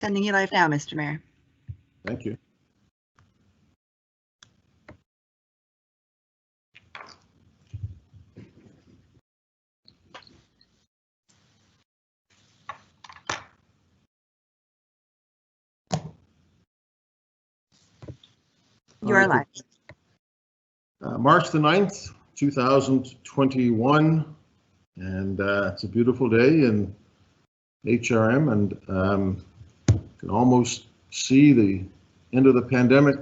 Sending you live now, Mr. Mayor. Thank you. You are live. March the 9th, 2021, and it's a beautiful day in HRM, and can almost see the end of the pandemic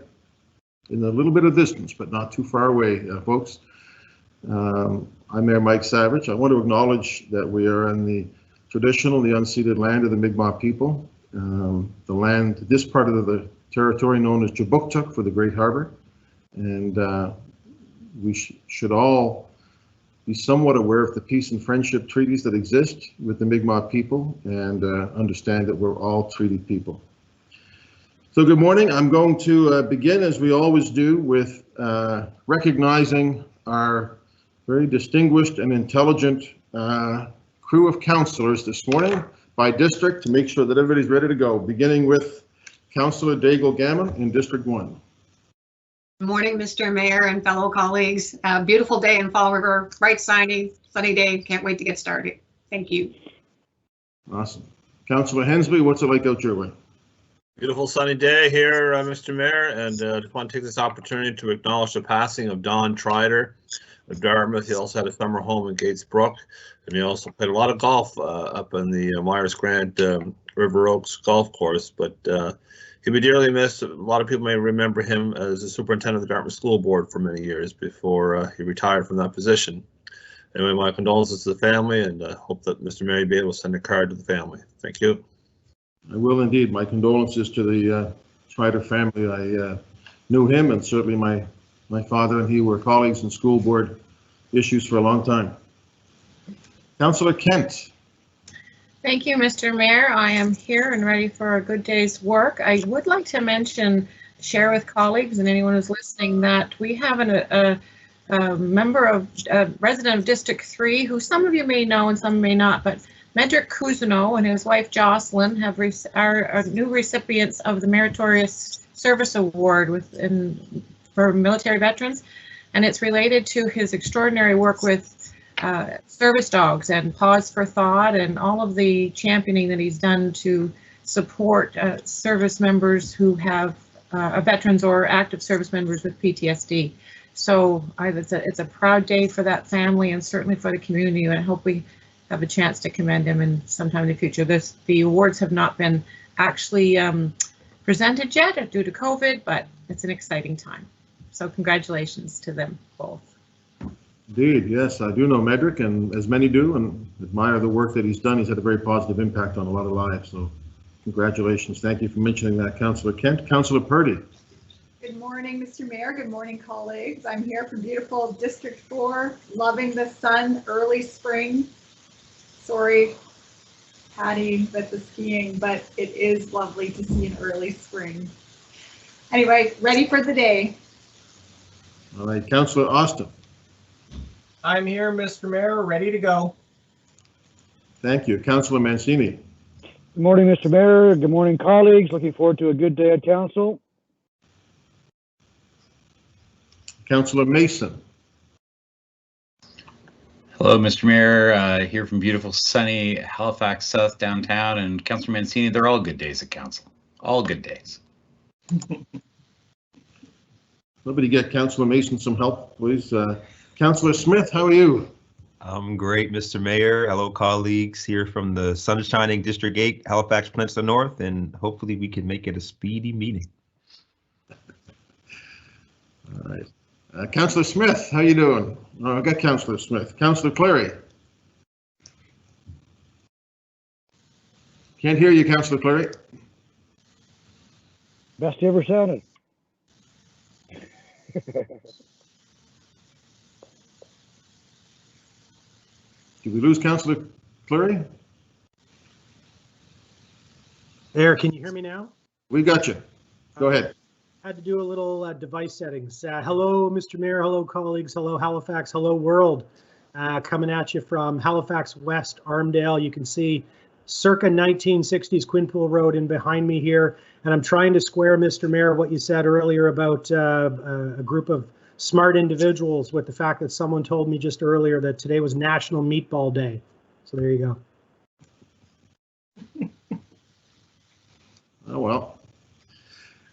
in a little bit of distance, but not too far away, folks. I'm Mayor Mike Savage. I want to acknowledge that we are in the traditional, the unceded land of the Mi'kmaq people, the land, this part of the territory known as Jabuktuk for the Great Harbor, and we should all be somewhat aware of the peace and friendship treaties that exist with the Mi'kmaq people, and understand that we're all treaty people. So good morning. I'm going to begin, as we always do, with recognizing our very distinguished and intelligent crew of councillors this morning by district, to make sure that everybody's ready to go, beginning with Councillor Daigle Gammon in District 1. Good morning, Mr. Mayor and fellow colleagues. Beautiful day in Fall River, bright sunny day. Can't wait to get started. Thank you. Awesome. Councillor Hensley, what's it like out your way? Beautiful sunny day here, Mr. Mayor, and just want to take this opportunity to acknowledge the passing of Don Trider of Dartmouth. He also had a summer home in Gates Brook, and he also played a lot of golf up in the Myers Grant River Oaks golf course, but he'll be dearly missed. A lot of people may remember him as the superintendent of the Dartmouth School Board for many years before he retired from that position. Anyway, my condolences to the family, and hope that Mr. Mayor be able to send a card to the family. Thank you. I will indeed. My condolences to the Trider family. I knew him, and certainly my father and he were colleagues in school board issues for a long time. Councillor Kent. Thank you, Mr. Mayor. I am here and ready for a good day's work. I would like to share with colleagues and anyone who's listening that we have a resident of District 3 who some of you may know and some may not, but Medrick Cousineau and his wife Jocelyn are new recipients of the Meritorious Service Award for military veterans, and it's related to his extraordinary work with service dogs and Pause for Thought and all of the championing that he's done to support service members who have veterans or active service members with PTSD. So it's a proud day for that family and certainly for the community, and I hope we have a chance to commend him in sometime in the future. The awards have not been actually presented yet due to COVID, but it's an exciting time. So congratulations to them both. Indeed, yes, I do know Medrick, and as many do, and admire the work that he's done. He's had a very positive impact on a lot of lives, so congratulations. Thank you for mentioning that, Councillor Kent. Councillor Purdy. Good morning, Mr. Mayor. Good morning, colleagues. I'm here from beautiful District 4, loving the sun, early spring. Sorry, Patty, with the skiing, but it is lovely to see an early spring. Anyway, ready for the day. All right, Councillor Austin. I'm here, Mr. Mayor, ready to go. Thank you. Councillor Mancini. Good morning, Mr. Mayor. Good morning, colleagues. Looking forward to a good day at council. Councillor Mason. Hello, Mr. Mayor. Here from beautiful, sunny Halifax South downtown, and Councillor Mancini. They're all good days at council. All good days. Somebody get Councillor Mason some help, please. Councillor Smith, how are you? I'm great, Mr. Mayor. Hello, colleagues here from the sun-shining District 8, Halifax Peninsula North, and hopefully we can make it a speedy meeting. All right. Councillor Smith, how you doing? Oh, I got Councillor Smith. Councillor Clary. Can't hear you, Councillor Clary. Best ever sounded. Did we lose Councillor Clary? There, can you hear me now? We got you. Go ahead. Had to do a little device settings. Hello, Mr. Mayor. Hello, colleagues. Hello, Halifax. Hello, world. Coming at you from Halifax West, Armdale. You can see circa 1960s Quinpool Road in behind me here. And I'm trying to square, Mr. Mayor, what you said earlier about a group of smart individuals with the fact that someone told me just earlier that today was National Meatball Day. So there you go. Oh, well.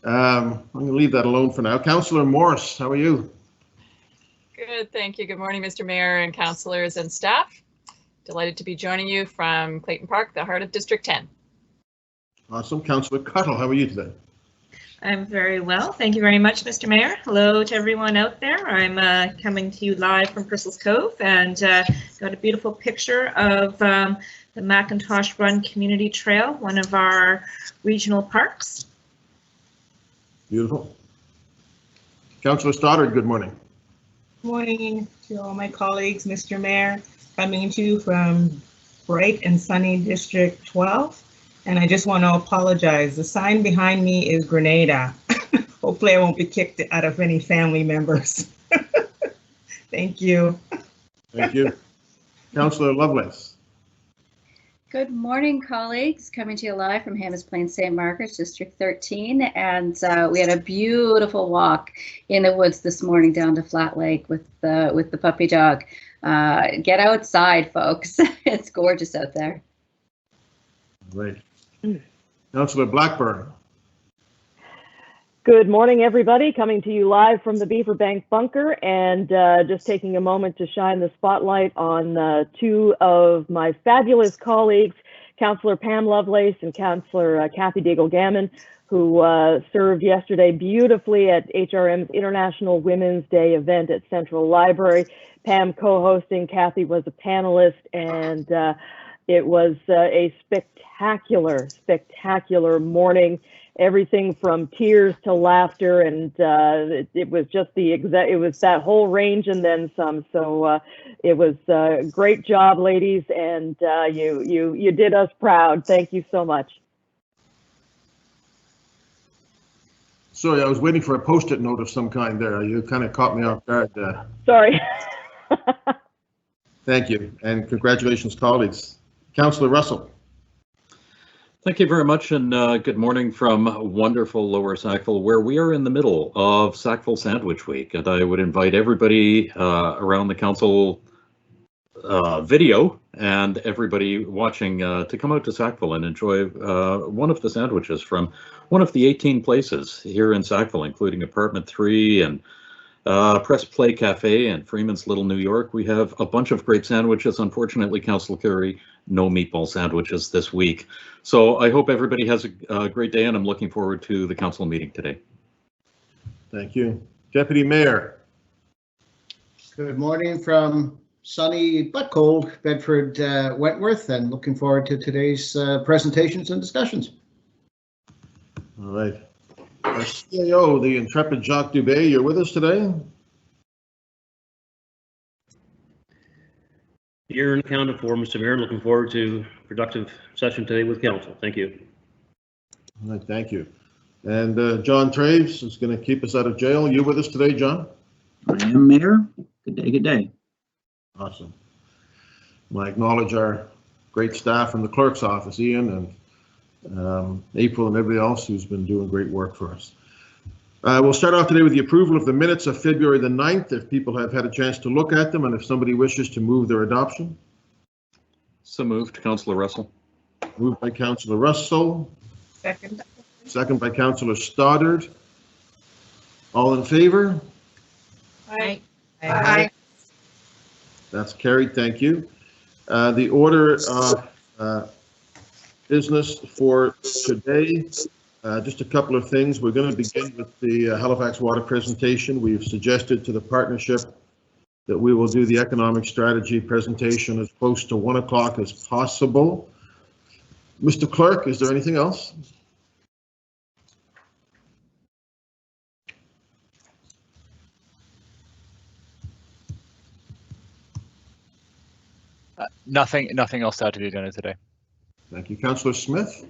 I'm going to leave that alone for now. Councillor Morris, how are you? Good, thank you. Good morning, Mr. Mayor and councillors and staff. Delighted to be joining you from Clayton Park, the heart of District 10. Awesome. Councillor Cuttle, how are you today? I'm very well. Thank you very much, Mr. Mayor. Hello to everyone out there. I'm coming to you live from Purcell's Cove and got a beautiful picture of the Macintosh Run Community Trail, one of our regional parks. Beautiful. Councillor Stoddard, good morning. Morning to all my colleagues, Mr. Mayor, coming to you from bright and sunny District 12. And I just want to apologize. The sign behind me is Grenada. Hopefully I won't be kicked out of any family members. Thank you. Thank you. Councillor Lovelace. Good morning, colleagues. Coming to you live from Hammers Plains, St. Margaret's, District 13. And we had a beautiful walk in the woods this morning down to Flat Lake with the puppy dog. Get outside, folks. It's gorgeous out there. Great. Councillor Blackburn. Good morning, everybody. Coming to you live from the Beaver Bank bunker and just taking a moment to shine the spotlight on two of my fabulous colleagues, Councillor Pam Lovelace and Councillor Kathy Daigle-Gammon, who served yesterday beautifully at HRM's International Women's Day event at Central Library. Pam co-hosting, Kathy was a panelist, and it was a spectacular morning. Everything from tears to laughter, and it was just it was that whole range and then some. So it was a great job, ladies, and you did us proud. Thank you so much. Sorry, I was waiting for a post-it note of some kind there. You kind of caught me off guard there. Sorry. Thank you, and congratulations, colleagues. Councillor Russell. Thank you very much, and good morning from wonderful Lower Sackville, where we are in the middle of Sackville Sandwich Week, and I would invite everybody around the council video and everybody watching to come out to Sackville and enjoy one of the sandwiches from one of the 18 places here in Sackville, including Apartment 3 and Press Play Cafe and Freeman's Little New York. We have a bunch of great sandwiches. Unfortunately, Councillor Curry, no meatball sandwiches this week. So I hope everybody has a great day, and I'm looking forward to the council meeting today. Thank you. Deputy Mayor. Good morning from sunny but cold Bedford, Wentworth, and looking forward to today's presentations and discussions. All right. Our CAO, the intrepid Jacques Dubé, you're with us today? Here and accounted for, Mr. Mayor. Looking forward to a productive session today with council. Thank you. All right, thank you. And John Traves is going to keep us out of jail. You with us today, John? I am, Mayor. Good day, good day. Awesome. I acknowledge our great staff in the clerk's office, Ian and April and everybody else who's been doing great work for us. We'll start off today with the approval of the minutes of February the 9th, if people have had a chance to look at them, and if somebody wishes to move their adoption. So moved, Councillor Russell. Moved by Councillor Russell. Second. Second by Councillor Stoddard. All in favor? Aye. Aye. That's carried, thank you. The order of business for today, just a couple of things. We're going to begin with the Halifax Water presentation. We've suggested to the partnership that we will do the economic strategy presentation as close to 1 o'clock as possible. Mr. Clerk, is there anything else? Nothing else to add to the agenda today. Thank you. Councillor Smith?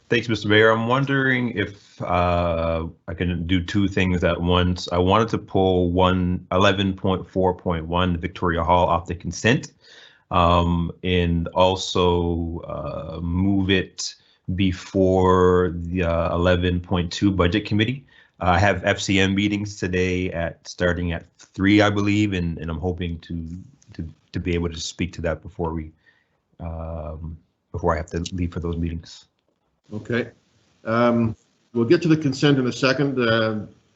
Thanks, Mr. Mayor. I'm wondering if I can do two things at once. I wanted to pull 11.4.1 Victoria Hall off the consent. and also move it before the 11.2 budget committee. I have FCM meetings today starting at 3, I believe, and I'm hoping to be able to speak to that before I have to leave for those meetings. Okay. We'll get to the consent in a second.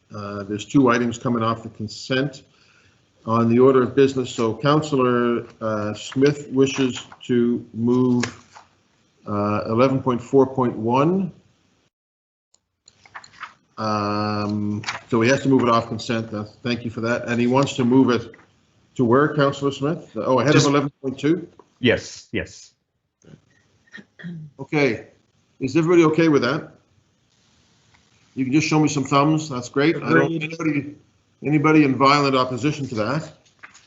There's 2 items coming off the consent on the order of business. So Councillor Smith wishes to move 11.4.1. So he has to move it off consent. Thank you for that. And he wants to move it to where, Councillor Smith? Oh, ahead of 11.2? Yes, yes. Okay. Is everybody okay with that? You can just show me some thumbs. That's great. I don't anybody in violent opposition to that.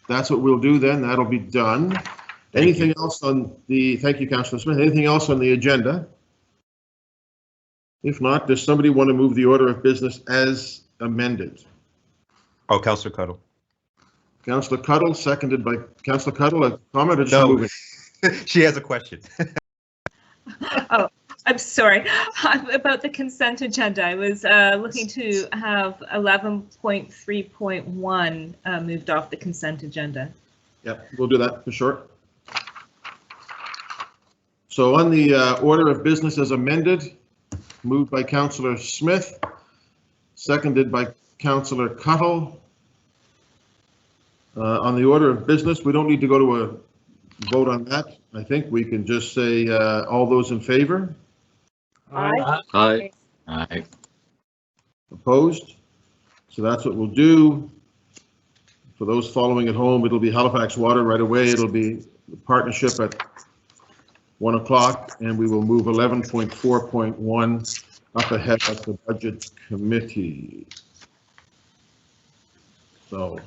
That's what we'll do then. That'll be done. Anything else on the, thank you, Councillor Smith. Anything else on the agenda? If not, does somebody want to move the order of business as amended? Oh, Councillor Cuddle. Councillor Cuddle, seconded by Councillor Cuddle. A comment or just No. moving? She has a question. Oh, I'm sorry. About the consent agenda, I was looking to have 11.3.1 moved off the consent agenda. Yep, we'll do that for sure. So on the order of business as amended, moved by Councillor Smith, seconded by Councillor Cuddle. On the order of business, we don't need to go to a vote on that. I think we can just say all those in favor. Aye. Aye. Aye. Opposed? So that's what we'll do. For those following at home, it'll be Halifax Water right away. It'll be the partnership at 1 o'clock, and we will move 11.4.1 up ahead of the budget committee. So,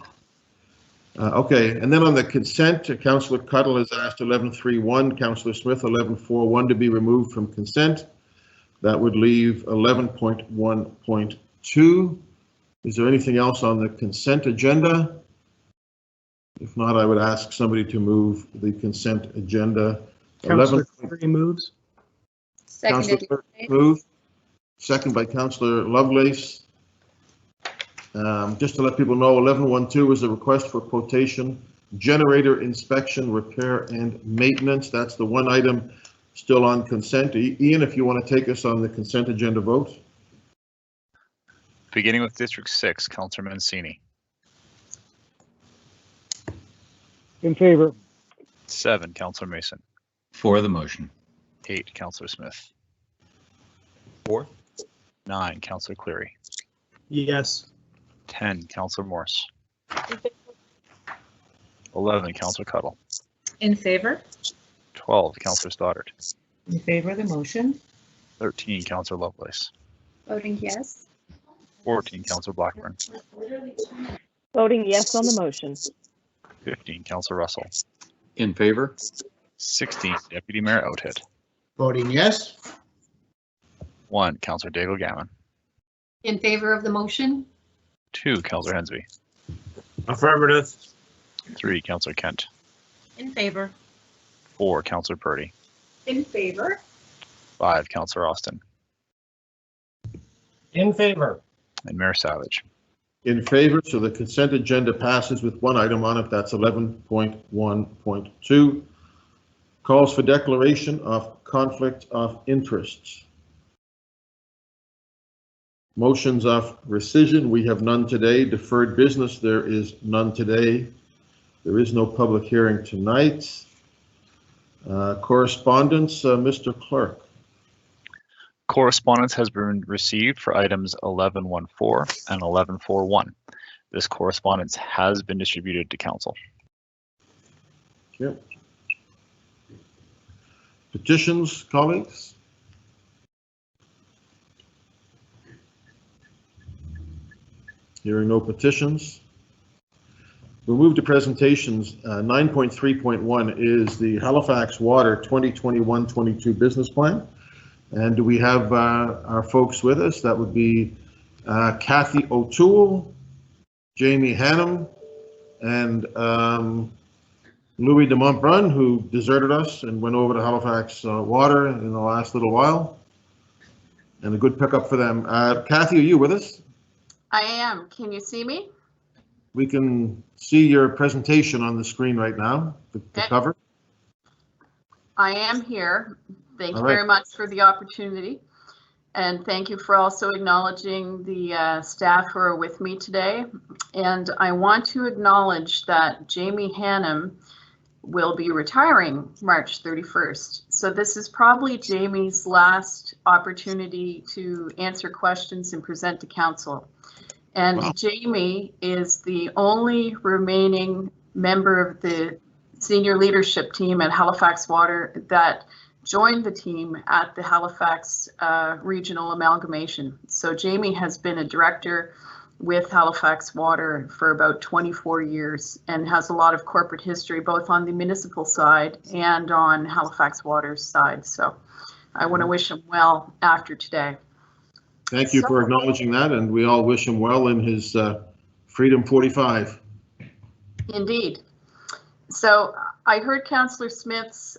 okay, and then on the consent, Councillor Cuddle has asked 11.3.1, Councillor Smith 11.4.1 to be removed from consent. That would leave 11.1.2. Is there anything else on the consent agenda? If not, I would ask somebody to move the consent agenda. Councillor Curry moves. Councillor move. Second by Councillor Lovelace. Just to let people know, 11.1.2 is a request for quotation, generator inspection, repair, and maintenance. That's the one item still on consent. Ian, if you want to take us on the consent agenda vote. Beginning with District 6, Councillor Mancini. In favor. 7, Councillor Mason. For the motion. 8, Councillor Smith. 4. 9, Councillor Cleary. Yes. 10, Councillor Morse. 11, Councillor Cuddle. In favor? 12, Councillor Stoddard. In favor of the motion? 13, Councillor Lovelace. Voting yes. 14, Councillor Blackburn. Voting yes on the motion. 15, Councillor Russell. In favor? 16, Deputy Mayor Oathead. Voting yes. 1, Councillor Daigle Gammon. In favor of the motion? 2, Councillor Hensby. Affirmative. 3, Councillor Kent. In favor. 4, Councillor Purdy. In favor. 5, Councillor Austin. In favor. And Mayor Savage. In favor, so the consent agenda passes with one item on it. That's 11.1.2. Calls for declaration of conflict of interests. Motions of rescission, we have none today. Deferred business, there is none today. There is no public hearing tonight. Correspondence, Mr. Clerk. Correspondence has been received for items 11.14 and 11.41. This correspondence has been distributed to council. Okay. Petitions, colleagues? Hearing no petitions. We'll move to presentations. 9.3.1 is the Halifax Water 2021-22 business plan. And do we have our folks with us? That would be Kathy O'Toole, Jamie Hannum, and Louis de Montbrun, who deserted us and went over to Halifax Water in the last little while. And a good pickup for them. Kathy, are you with us? I am. Can you see me? We can see your presentation on the screen right now, the cover. I am here. Thank you All right. very much for the opportunity. And thank you for also acknowledging the staff who are with me today. And I want to acknowledge that Jamie Hannum will be retiring March 31st. So this is probably Jamie's last opportunity to answer questions and present to council. And wow. Jamie is the only remaining member of the senior leadership team at Halifax Water that joined the team at the Halifax regional amalgamation. So Jamie has been a director with Halifax Water for about 24 years and has a lot of corporate history, both on the municipal side and on Halifax Water's side. So I want to wish him well after today. Thank you for acknowledging that, and we all wish him well in his Freedom 45. Indeed. So I heard Councillor Smith's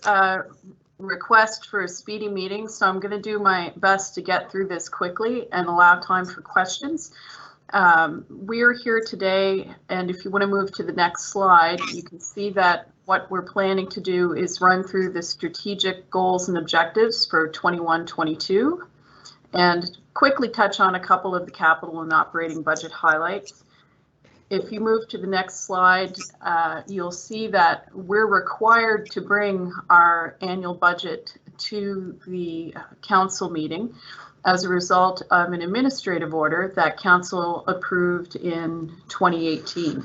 request for a speedy meeting, so I'm going to do my best to get through this quickly and allow time for questions. We are here today, and if you want to move to the next slide, you can see that what we're planning to do is run through the strategic goals and objectives for 21-22 and quickly touch on a couple of the capital and operating budget highlights. If you move to the next slide, you'll see that we're required to bring our annual budget to the council meeting as a result of an administrative order that council approved in 2018.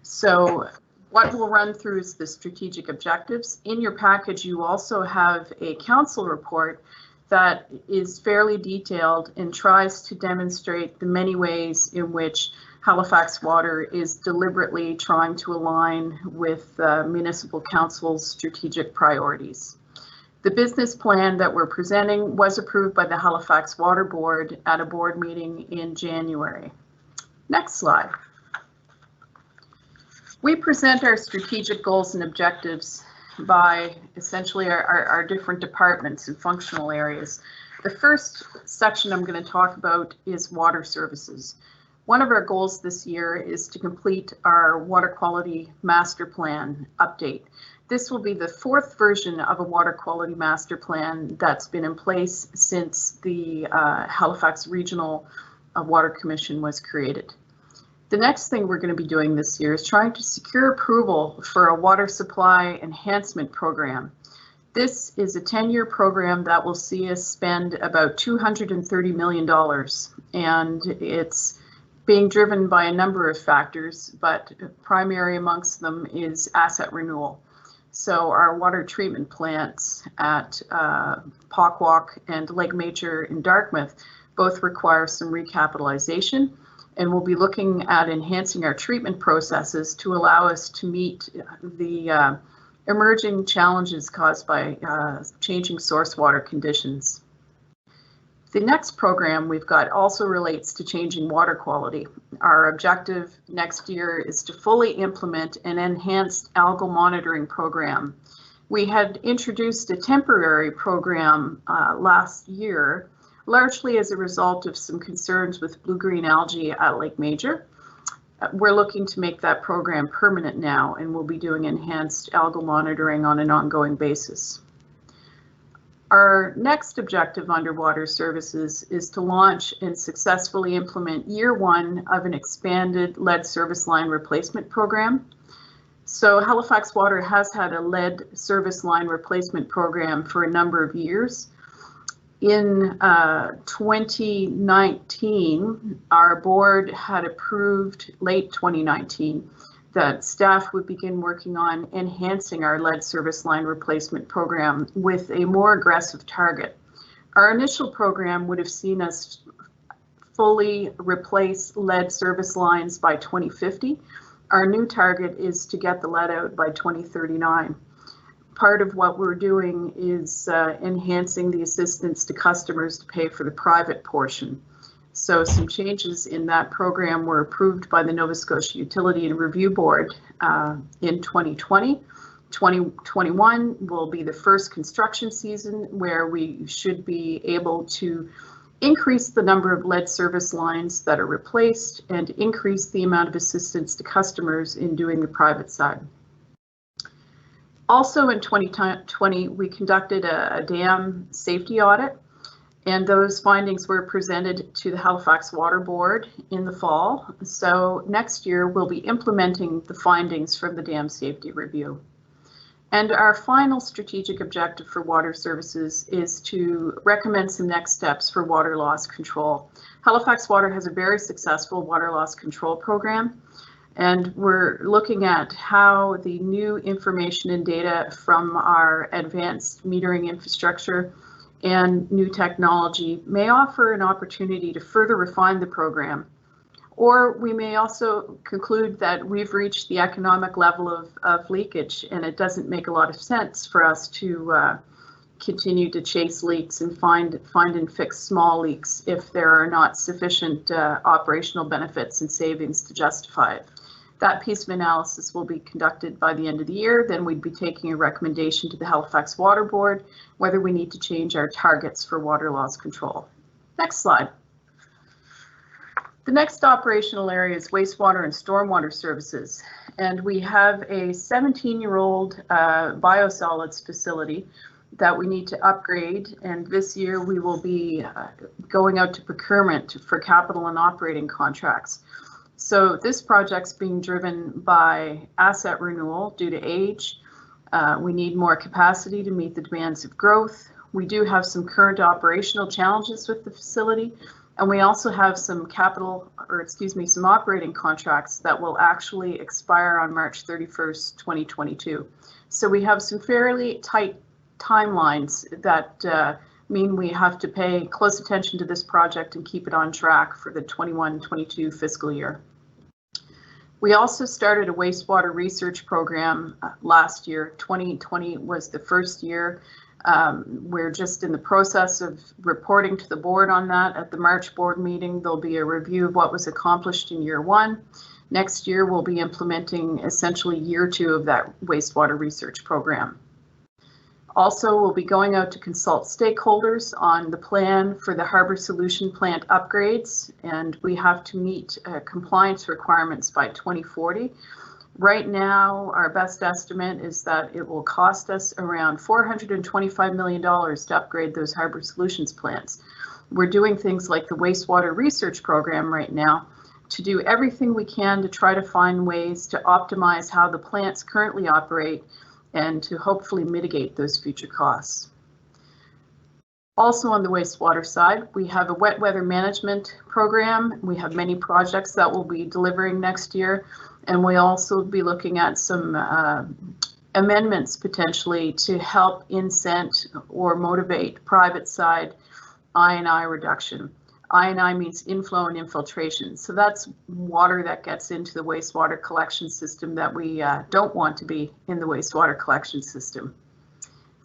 So what we'll run through is the strategic objectives. In your package, you also have a council report that is fairly detailed and tries to demonstrate the many ways in which Halifax Water is deliberately trying to align with municipal council's strategic priorities. The business plan that we're presenting was approved by the Halifax Water Board at a board meeting in January. Next slide. We present our strategic goals and objectives by essentially our different departments and functional areas. The first section I'm going to talk about is water services. One of our goals this year is to complete our water quality master plan update. This will be the fourth version of a water quality master plan that's been in place since the Halifax Regional Water Commission was created. The next thing we're going to be doing this year is trying to secure approval for a water supply enhancement program. This is a 10-year program that will see us spend about $230 million, and it's being driven by a number of factors, but primary amongst them is asset renewal. So our water treatment plants at Pockwalk and Lake Major in Dartmouth both require some recapitalization, and we'll be looking at enhancing our treatment processes to allow us to meet the emerging challenges caused by changing source water conditions. The next program we've got also relates to changing water quality. Our objective next year is to fully implement an enhanced algal monitoring program. We had introduced a temporary program last year, largely as a result of some concerns with blue-green algae at Lake Major. We're looking to make that program permanent now, and we'll be doing enhanced algal monitoring on an ongoing basis. Our next objective under water services is to launch and successfully implement year one of an expanded lead service line replacement program. So Halifax Water has had a lead service line replacement program for a number of years. In 2019, our board had approved, late 2019, that staff would begin working on enhancing our lead service line replacement program with a more aggressive target. Our initial program would have seen us fully replace lead service lines by 2050. Our new target is to get the lead out by 2039. Part of what we're doing is enhancing the assistance to customers to pay for the private portion. So some changes in that program were approved by the Nova Scotia Utility and Review Board in 2020, 2021 will be the first construction season where we should be able to increase the number of lead service lines that are replaced and increase the amount of assistance to customers in doing the private side. Also in 2020, we conducted a dam safety audit, and those findings were presented to the Halifax Water Board in the fall. So next year we'll be implementing the findings from the dam safety review. And our final strategic objective for water services is to recommend some next steps for water loss control. Halifax Water has a very successful water loss control program, and we're looking at how the new information and data from our advanced metering infrastructure and new technology may offer an opportunity to further refine the program. Or we may also conclude that we've reached the economic level of leakage, and it doesn't make a lot of sense for us to continue to chase leaks and find and fix small leaks if there are not sufficient operational benefits and savings to justify it. That piece of analysis will be conducted by the end of the year. Then we'd be taking a recommendation to the Halifax Water Board whether we need to change our targets for water loss control. Next slide. The next operational area is wastewater and stormwater services, and we have a 17-year-old biosolids facility that we need to upgrade, and this year we will be going out to procurement for capital and operating contracts. So this project's being driven by asset renewal due to age. We need more capacity to meet the demands of growth. We do have some current operational challenges with the facility, and we also have some some operating contracts that will actually expire on March 31st, 2022. So we have some fairly tight timelines that mean we have to pay close attention to this project and keep it on track for the 21-22 fiscal year. We also started a wastewater research program last year. 2020 was the first year. We're just in the process of reporting to the board on that. At the March board meeting, there'll be a review of what was accomplished in year 1. Next year, we'll be implementing essentially year 2 of that wastewater research program. Also, we'll be going out to consult stakeholders on the plan for the Harbor Solution plant upgrades, and we have to meet compliance requirements by 2040. Right now, our best estimate is that it will cost us around $425 million to upgrade those Harbor Solutions plants. We're doing things like the wastewater research program right now to do everything we can to try to find ways to optimize how the plants currently operate and to hopefully mitigate those future costs. Also on the wastewater side, we have a wet weather management program. We have many projects that we'll be delivering next year, and we'll also be looking at some amendments potentially to help incent or motivate private side I&I reduction. I&I means inflow and infiltration. So that's water that gets into the wastewater collection system that we don't want to be in the wastewater collection system.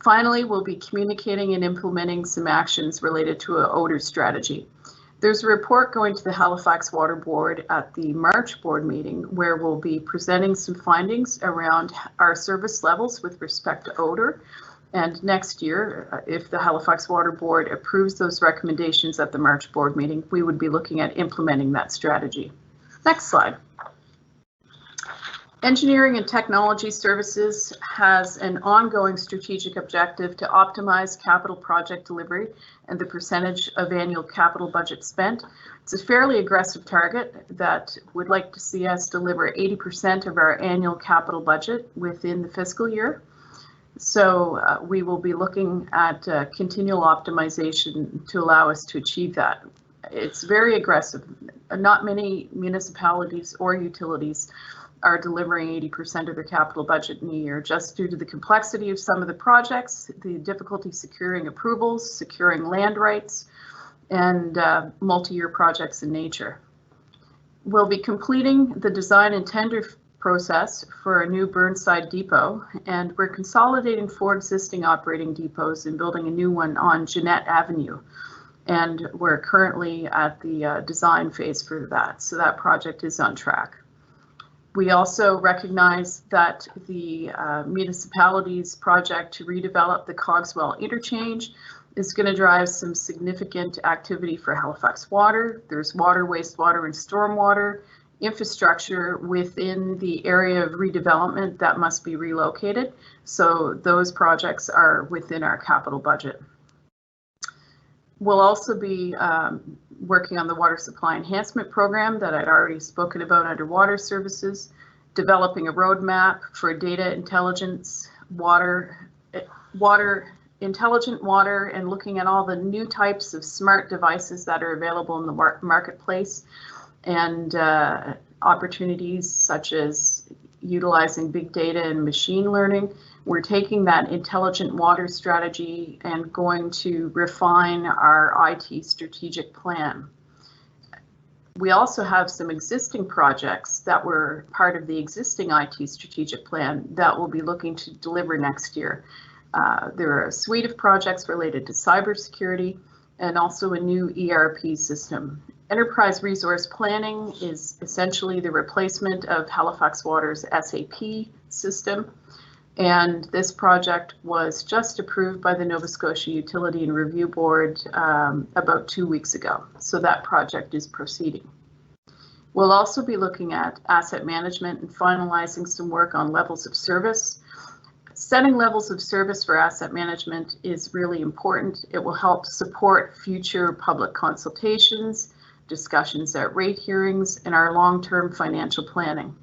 Finally, we'll be communicating and implementing some actions related to an odor strategy. There's a report going to the Halifax Water Board at the March board meeting where we'll be presenting some findings around our service levels with respect to odor. And next year, if the Halifax Water Board approves those recommendations at the March board meeting, we would be looking at implementing that strategy. Next slide. Engineering and Technology Services has an ongoing strategic objective to optimize capital project delivery and the percentage of annual capital budget spent. It's a fairly aggressive target that would like to see us deliver 80% of our annual capital budget within the fiscal year. So we will be looking at continual optimization to allow us to achieve that. It's very aggressive. Not many municipalities or utilities are delivering 80% of their capital budget in a year, just due to the complexity of some of the projects, the difficulty securing approvals, securing land rights, and multi-year projects in nature. We'll be completing the design and tender process for a new Burnside depot, and we're consolidating 4 existing operating depots and building a new one on Jeanette Avenue. And we're currently at the design phase for that, so that project is on track. We also recognize that the municipality's project to redevelop the Cogswell interchange is going to drive some significant activity for Halifax Water. There's water, wastewater, and stormwater infrastructure within the area of redevelopment that must be relocated. So those projects are within our capital budget. We'll also be working on the water supply enhancement program that I'd already spoken about under water services, developing a roadmap for data intelligence, intelligent water, and looking at all the new types of smart devices that are available in the marketplace, and opportunities such as utilizing big data and machine learning. We're taking that intelligent water strategy and going to refine our IT strategic plan. We also have some existing projects that were part of the existing IT strategic plan that we'll be looking to deliver next year. There are a suite of projects related to cybersecurity and also a new ERP system. Enterprise resource planning is essentially the replacement of Halifax Water's SAP system. And this project was just approved by the Nova Scotia Utility and Review Board about 2 weeks ago. So that project is proceeding. We'll also be looking at asset management and finalizing some work on levels of service. Setting levels of service for asset management is really important. It will help support future public consultations, discussions at rate hearings, and our long-term financial planning.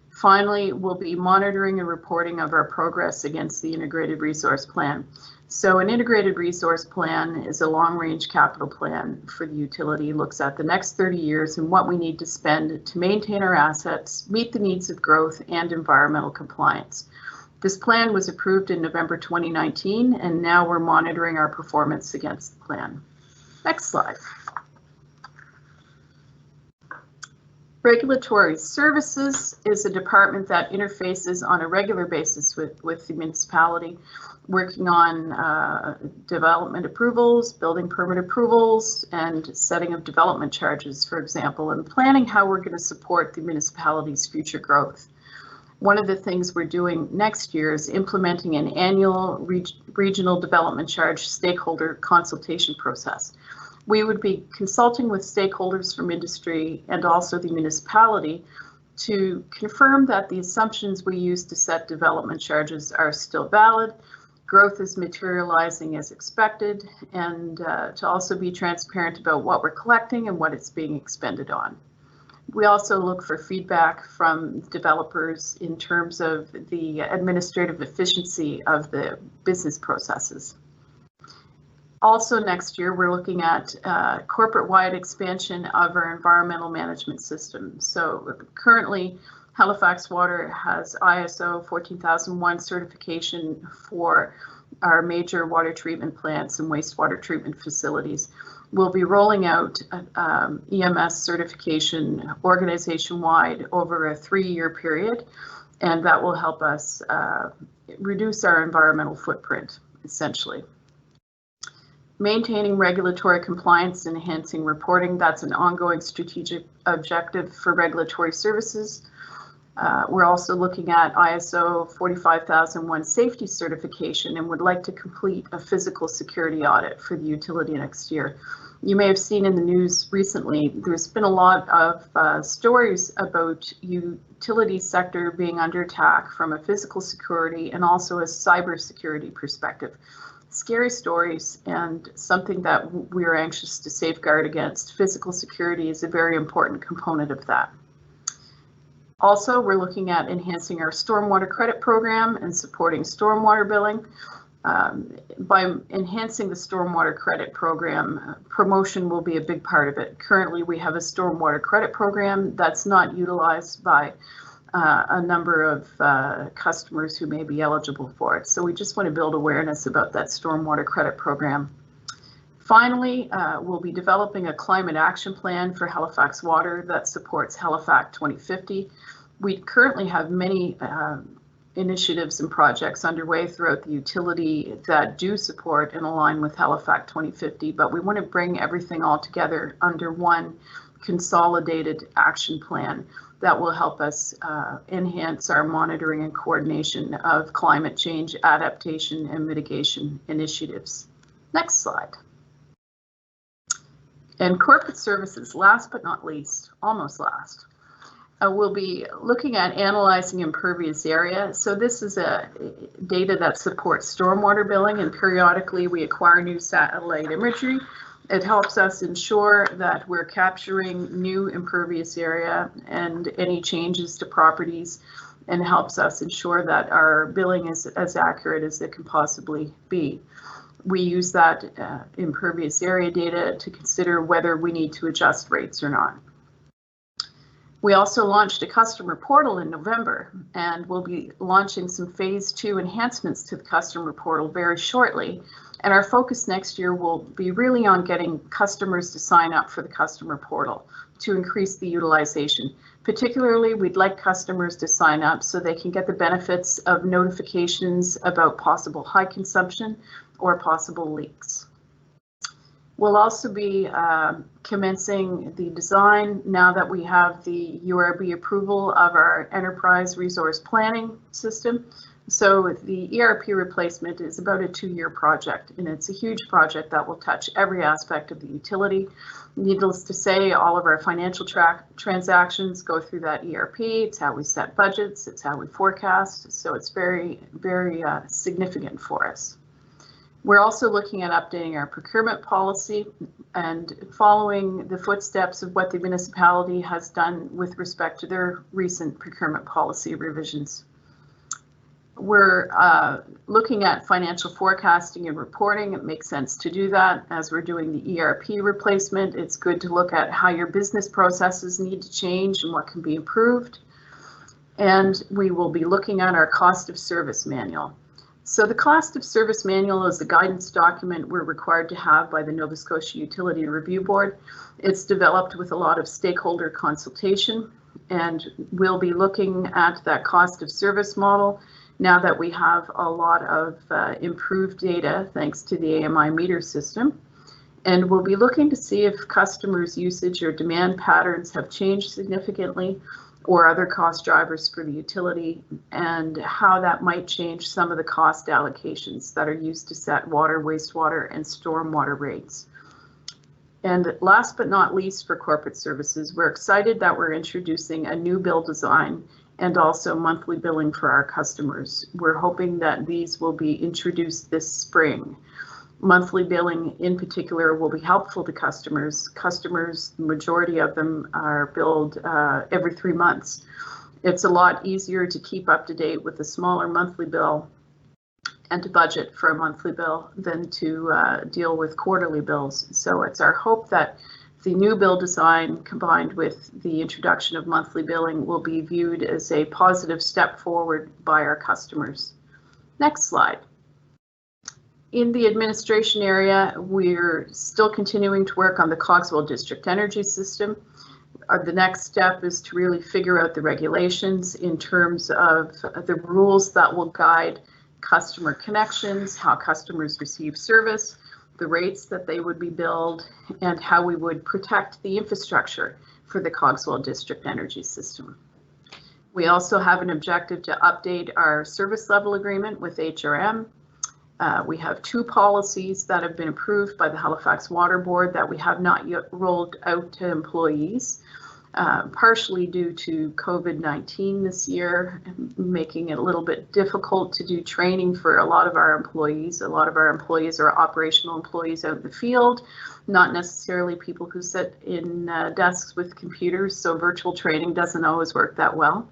Finally, we'll be monitoring and reporting of our progress against the Integrated Resource Plan. So an Integrated Resource Plan is a long-range capital plan for the utility, looks at the next 30 years and what we need to spend to maintain our assets, meet the needs of growth, and environmental compliance. This plan was approved in November 2019, and now we're monitoring our performance against the plan. Next slide. Regulatory Services is a department that interfaces on a regular basis with the municipality, working on development approvals, building permit approvals, and setting of development charges, for example, and planning how we're going to support the municipality's future growth. One of the things we're doing next year is implementing an annual regional development charge stakeholder consultation process. We would be consulting with stakeholders from industry and also the municipality to confirm that the assumptions we use to set development charges are still valid, growth is materializing as expected, and to also be transparent about what we're collecting and what it's being expended on. We also look for feedback from developers in terms of the administrative efficiency of the business processes. Also next year, we're looking at corporate-wide expansion of our environmental management system. So currently, Halifax Water has ISO 14001 certification for our major water treatment plants and wastewater treatment facilities. We'll be rolling out EMS certification organization-wide over a 3-year period, and that will help us reduce our environmental footprint, essentially. Maintaining regulatory compliance and enhancing reporting, that's an ongoing strategic objective for regulatory services. We're also looking at ISO 45001 safety certification and would like to complete a physical security audit for the utility next year. You may have seen in the news recently, there's been a lot of stories about utility sector being under attack from a physical security and also a cyber security perspective. Scary stories and something that we're anxious to safeguard against. Physical security is a very important component of that. Also, we're looking at enhancing our stormwater credit program and supporting stormwater billing. By enhancing the stormwater credit program, promotion will be a big part of it. Currently, we have a stormwater credit program that's not utilized by a number of customers who may be eligible for it. So we just want to build awareness about that stormwater credit program. Finally, we'll be developing a climate action plan for Halifax Water that supports Halifax 2050. We currently have many initiatives and projects underway throughout the utility that do support and align with Halifax 2050, but we want to bring everything all together under one consolidated action plan that will help us enhance our monitoring and coordination of climate change adaptation and mitigation initiatives. Next slide. And corporate services, last but not least, almost last. We'll be looking at analyzing impervious area. So this is a data that supports stormwater billing, and periodically we acquire new satellite imagery. It helps us ensure that we're capturing new impervious area and any changes to properties, and helps us ensure that our billing is as accurate as it can possibly be. We use that impervious area data to consider whether we need to adjust rates or not. We also launched a customer portal in November, and we'll be launching some phase 2 enhancements to the customer portal very shortly. And our focus next year will be really on getting customers to sign up for the customer portal to increase the utilization. Particularly, we'd like customers to sign up so they can get the benefits of notifications about possible high consumption or possible leaks. We'll also be commencing the design now that we have the URB approval of our enterprise resource planning system. So the ERP replacement is about a 2-year project, and it's a huge project that will touch every aspect of the utility. Needless to say, all of our financial transactions go through that ERP. It's how we set budgets, it's how we forecast, so it's very, very significant for us. We're also looking at updating our procurement policy and following the footsteps of what the municipality has done with respect to their recent procurement policy revisions. We're looking at financial forecasting and reporting. It makes sense to do that as we're doing the ERP replacement. It's good to look at how your business processes need to change and what can be improved. And we will be looking at our cost of service manual. So the cost of service manual is the guidance document we're required to have by the Nova Scotia Utility Review Board. It's developed with a lot of stakeholder consultation, and we'll be looking at that cost of service model now that we have a lot of improved data thanks to the AMI meter system. And we'll be looking to see if customers' usage or demand patterns have changed significantly, or other cost drivers for the utility, and how that might change some of the cost allocations that are used to set water, wastewater, and stormwater rates. And last but not least, for corporate services, we're excited that we're introducing a new bill design and also monthly billing for our customers. We're hoping that these will be introduced this spring. Monthly billing in particular will be helpful to customers. Customers, the majority of them are billed every 3 months. It's a lot easier to keep up to date with a smaller monthly bill and to budget for a monthly bill than to deal with quarterly bills. So it's our hope that the new bill design combined with the introduction of monthly billing will be viewed as a positive step forward by our customers. Next slide. In the administration area, we're still continuing to work on the Cogswell District Energy System. The next step is to really figure out the regulations in terms of the rules that will guide customer connections, how customers receive service, the rates that they would be billed, and how we would protect the infrastructure for the Cogswell District Energy System. We also have an objective to update our service level agreement with HRM. We have 2 policies that have been approved by the Halifax Water Board that we have not yet rolled out to employees, partially due to COVID-19 this year, making it a little bit difficult to do training for a lot of our employees. A lot of our employees are operational employees out in the field, not necessarily people who sit in desks with computers, so virtual training doesn't always work that well.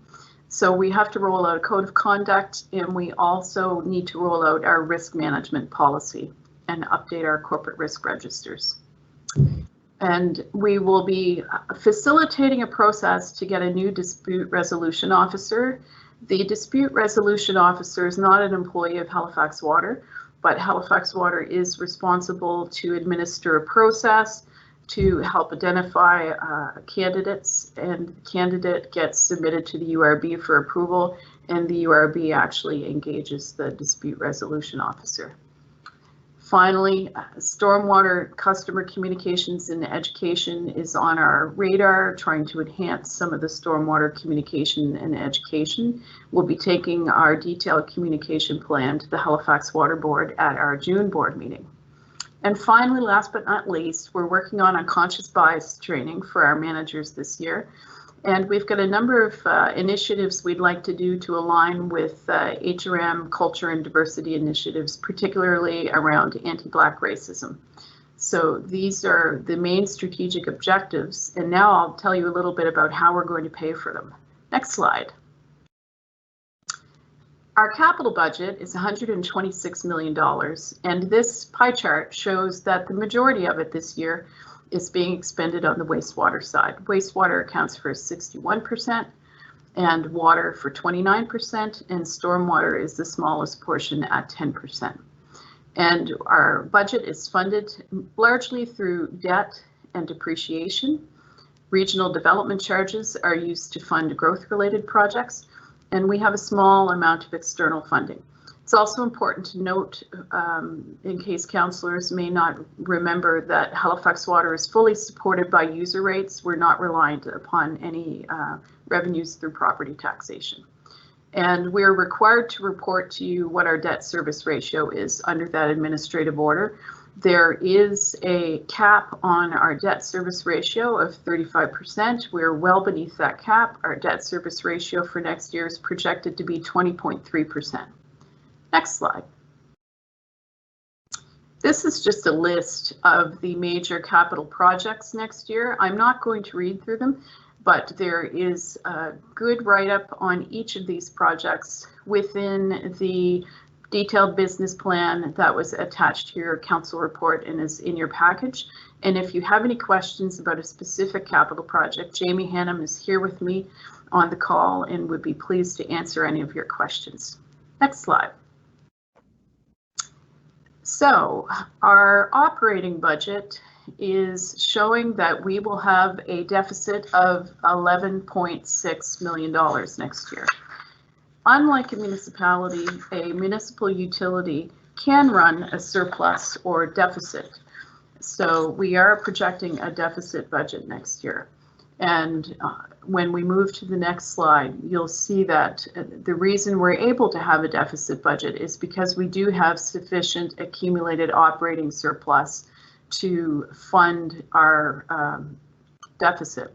So we have to roll out a code of conduct, and we also need to roll out our risk management policy and update our corporate risk registers. And we will be facilitating a process to get a new dispute resolution officer. The dispute resolution officer is not an employee of Halifax Water, but Halifax Water is responsible to administer a process to help identify candidates, and the candidate gets submitted to the URB for approval, and the URB actually engages the dispute resolution officer. Finally, stormwater customer communications and education is on our radar, trying to enhance some of the stormwater communication and education. We'll be taking our detailed communication plan to the Halifax Water Board at our June board meeting. And finally, last but not least, we're working on unconscious bias training for our managers this year. And we've got a number of initiatives we'd like to do to align with HRM culture and diversity initiatives, particularly around anti-Black racism. So these are the main strategic objectives. And now I'll tell you a little bit about how we're going to pay for them. Next slide. Our capital budget is $126 million. And this pie chart shows that the majority of it this year is being expended on the wastewater side. Wastewater accounts for 61% and water for 29%, and stormwater is the smallest portion at 10%. And our budget is funded largely through debt and depreciation. Regional development charges are used to fund growth-related projects, and we have a small amount of external funding. It's also important to note, in case councillors may not remember, that Halifax Water is fully supported by user rates. We're not reliant upon any revenues through property taxation. And we're required to report to you what our debt service ratio is under that administrative order. There is a cap on our debt service ratio of 35%. We're well beneath that cap. Our debt service ratio for next year is projected to be 20.3%. Next slide. This is just a list of the major capital projects next year. I'm not going to read through them, but there is a good write-up on each of these projects within the detailed business plan that was attached to your council report and is in your package. And if you have any questions about a specific capital project, Jamie Hannum is here with me on the call and would be pleased to answer any of your questions. Next slide. So our operating budget is showing that we will have a deficit of $11.6 million next year. Unlike a municipal utility can run a surplus or deficit. So we are projecting a deficit budget next year. And when we move to the next slide, you'll see that the reason we're able to have a deficit budget is because we do have sufficient accumulated operating surplus to fund our deficit.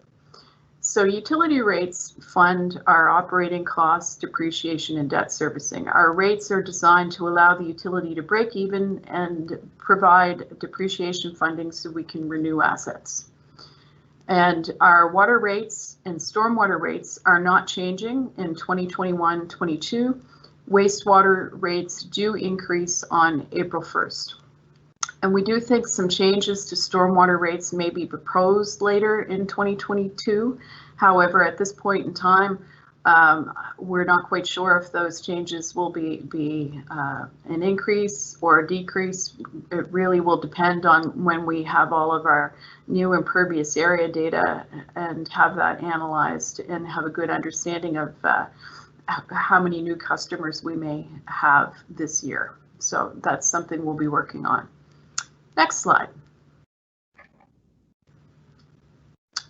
So utility rates fund our operating costs, depreciation, and debt servicing. Our rates are designed to allow the utility to break even and provide depreciation funding so we can renew assets. And our water rates and stormwater rates are not changing in 2021-22. Wastewater rates do increase on April 1st. And we do think some changes to stormwater rates may be proposed later in 2022. However, at this point in time, we're not quite sure if those changes will be an increase or a decrease. It really will depend on when we have all of our new impervious area data and have that analyzed and have a good understanding of how many new customers we may have this year. So that's something we'll be working on. Next slide.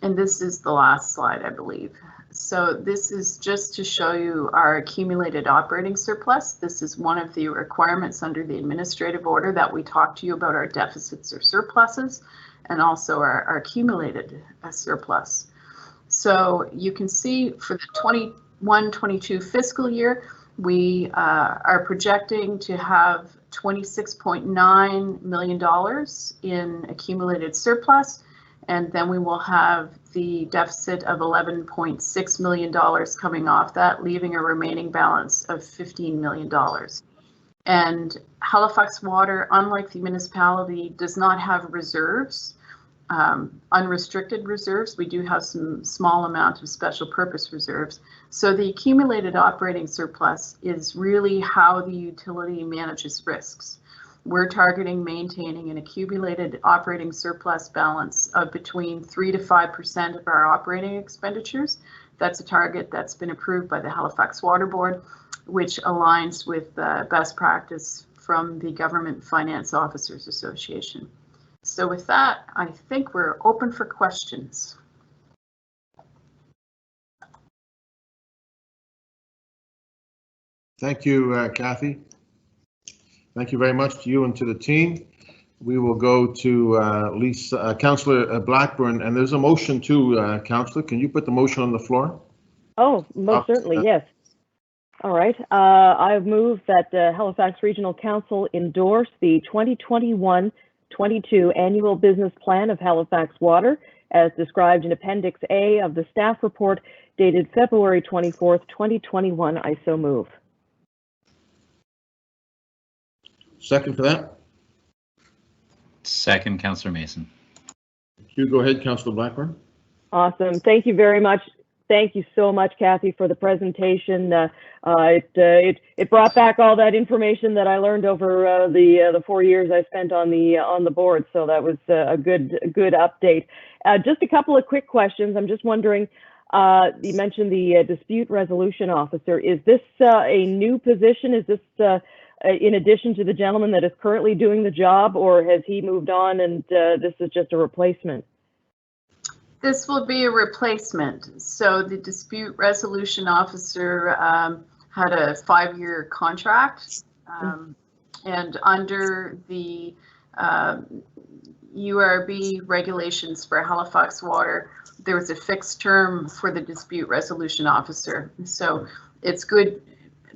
And this is the last slide, I believe. So this is just to show you our accumulated operating surplus. This is one of the requirements under the administrative order that we talked to you about our deficits or surpluses, and also our accumulated surplus. So you can see for the 21-22 fiscal year, we are projecting to have $26.9 million in accumulated surplus, and then we will have the deficit of $11.6 million coming off that, leaving a remaining balance of $15 million. And Halifax Water, unlike the municipality, does not have reserves, unrestricted reserves. We do have some small amount of special purpose reserves. So the accumulated operating surplus is really how the utility manages risks. We're targeting maintaining an accumulated operating surplus balance of between 3 to 5% of our operating expenditures. That's a target that's been approved by the Halifax Water Board, which aligns with best practice from the Government Finance Officers Association. So with that, I think we're open for questions. Thank you, Kathy. Thank you very much to you and to the team. We will go to Councillor Blackburn, and there's a motion too, Councillor. Can you put the motion on the floor? Oh, most certainly, yes. All right. I move that Halifax Regional Council endorse the 2021-22 Annual Business Plan of Halifax Water as described in Appendix A of the staff report dated February 24th, 2021. I so move. Second for that? Second, Councillor Mason. You go ahead, Councillor Blackburn. Awesome. Thank you very much. Thank you so much, Kathy, for the presentation. It brought back all that information that I learned over the 4 years I spent on the board. So that was a good update. Just a couple of quick questions. I'm just wondering. You mentioned the dispute resolution officer. Is this a new position? Is this in addition to the gentleman that is currently doing the job, or has he moved on and this is just a replacement? This will be a replacement. So the dispute resolution officer had a 5-year contract, and under the URB regulations for Halifax Water, there was a fixed term for the dispute resolution officer. So it's good.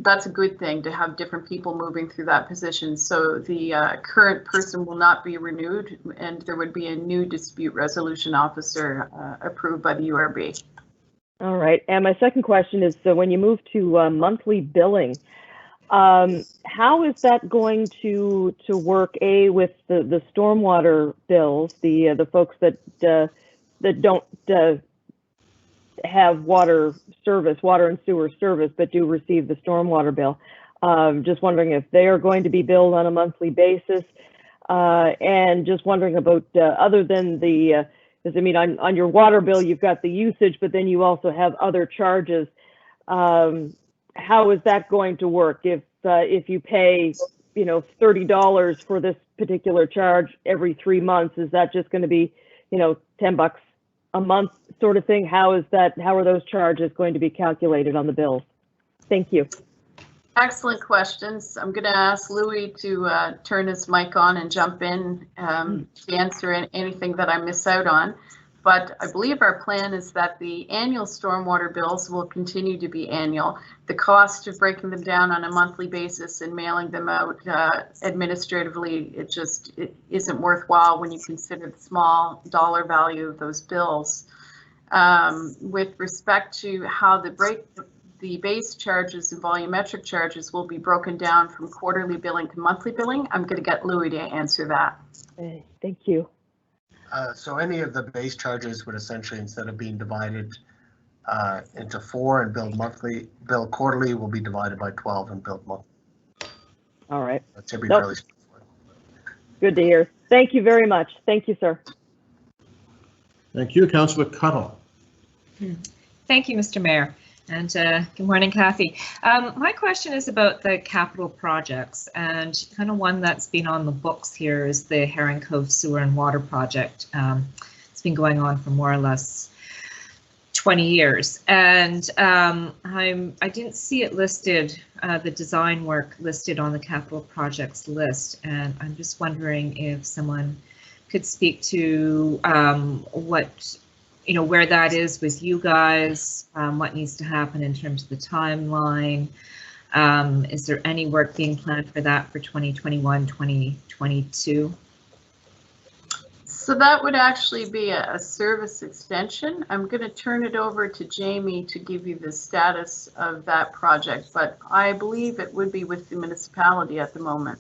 That's a good thing to have different people moving through that position. So the current person will not be renewed, and there would be a new dispute resolution officer approved by the URB. All right. And my second question is, so when you move to monthly billing, how is that going to work? with the stormwater bills, the folks that don't have water and sewer service, but do receive the stormwater bill. Just wondering if they are going to be billed on a monthly basis, and just wondering about other than the, because I mean on your water bill you've got the usage, but then you also have other charges. How is that going to work if you pay $30 for this particular charge every 3 months? Is that just going to be $10 a month sort of thing? How are those charges going to be calculated on the bills? Thank you. Excellent questions. I'm going to ask Louis to turn his mic on and jump in to answer anything that I miss out on. But I believe our plan is that the annual stormwater bills will continue to be annual. The cost of breaking them down on a monthly basis and mailing them out administratively, it isn't worthwhile when you consider the small dollar value of those bills. With respect to how the base charges and volumetric charges will be broken down from quarterly billing to monthly billing, I'm going to get Louis to answer that. Okay, thank you. So any of the base charges would essentially, instead of being divided into 4 and billed quarterly, will be divided by 12 and billed monthly. All right. That's fairly straightforward. Good to hear. Thank you very much. Thank you, sir. Thank you, Councillor Cuttle. Thank you, Mr. Mayor. And good morning, Kathy. My question is about the capital projects, and kind of one that's been on the books here is the Herring Cove Sewer and Water Project. It's been going on for more or less 20 years, and I didn't see it listed, the design work listed on the capital projects list, and I'm just wondering if someone could speak to what, where that is with you guys, what needs to happen in terms of the timeline. Is there any work being planned for that for 2021, 2022? So that would actually be a service extension. I'm going to turn it over to Jamie to give you the status of that project, but I believe it would be with the municipality at the moment.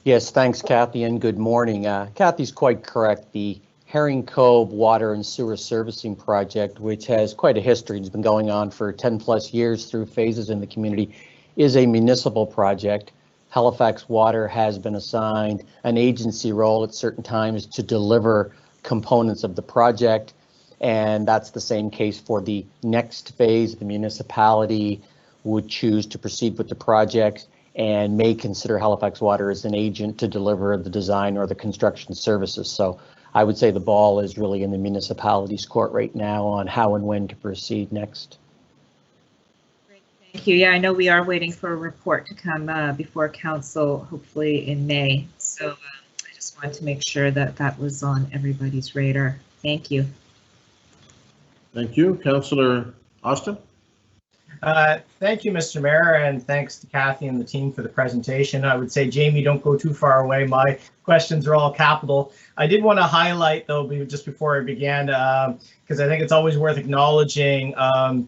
Yes, thanks, Kathy, and good morning. Kathy's quite correct. The Herring Cove Water and Sewer Servicing Project, which has quite a history, it's been going on for 10+ years through phases in the community, is a municipal project. Halifax Water has been assigned an agency role at certain times to deliver components of the project, and that's the same case for the next phase. The municipality would choose to proceed with the project, and may consider Halifax Water as an agent to deliver the design or the construction services. So I would say the ball is really in the municipality's court right now on how and when to proceed next. Thank you. Yeah, I know we are waiting for a report to come before council, hopefully in May. So I just wanted to make sure that that was on everybody's radar. Thank you. Thank you. Councillor Austin. Thank you, Mr. Mayor, and thanks to Kathy and the team for the presentation. I would say, Jamie, don't go too far away. My questions are all capital. I did want to highlight, though, just before I began, because I think it's always worth acknowledging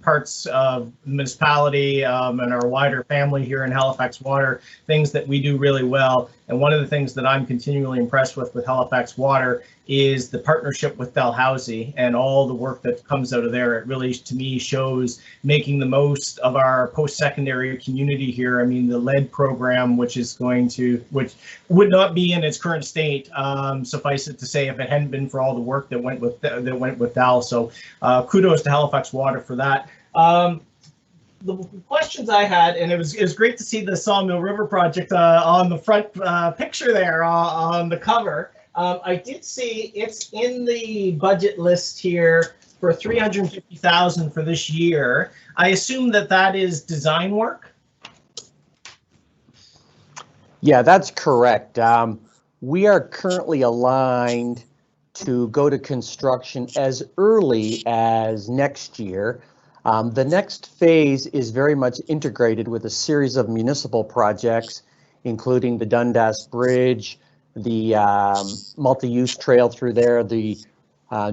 parts of the municipality and our wider family here in Halifax Water, things that we do really well. And one of the things that I'm continually impressed with Halifax Water is the partnership with Dalhousie and all the work that comes out of there. It really, to me, shows making the most of our post-secondary community here. I mean, the lead program, which would not be in its current state, suffice it to say, if it hadn't been for all the work that went with Dal. So kudos to Halifax Water for that. The questions I had, and it was great to see the Sawmill River project on the front picture there on the cover. I did see it's in the budget list here for $350,000 for this year. I assume that is design work? Yeah, that's correct. We are currently aligned to go to construction as early as next year. The next phase is very much integrated with a series of municipal projects, including the Dundas Bridge, the multi-use trail through there, the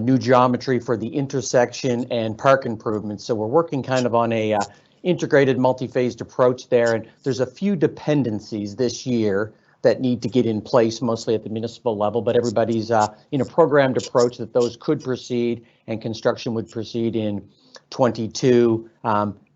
new geometry for the intersection, and park improvements. So we're working kind of on a integrated multi-phased approach there, and there's a few dependencies this year that need to get in place, mostly at the municipal level, but everybody's in a programmed approach that those could proceed, and construction would proceed in 22,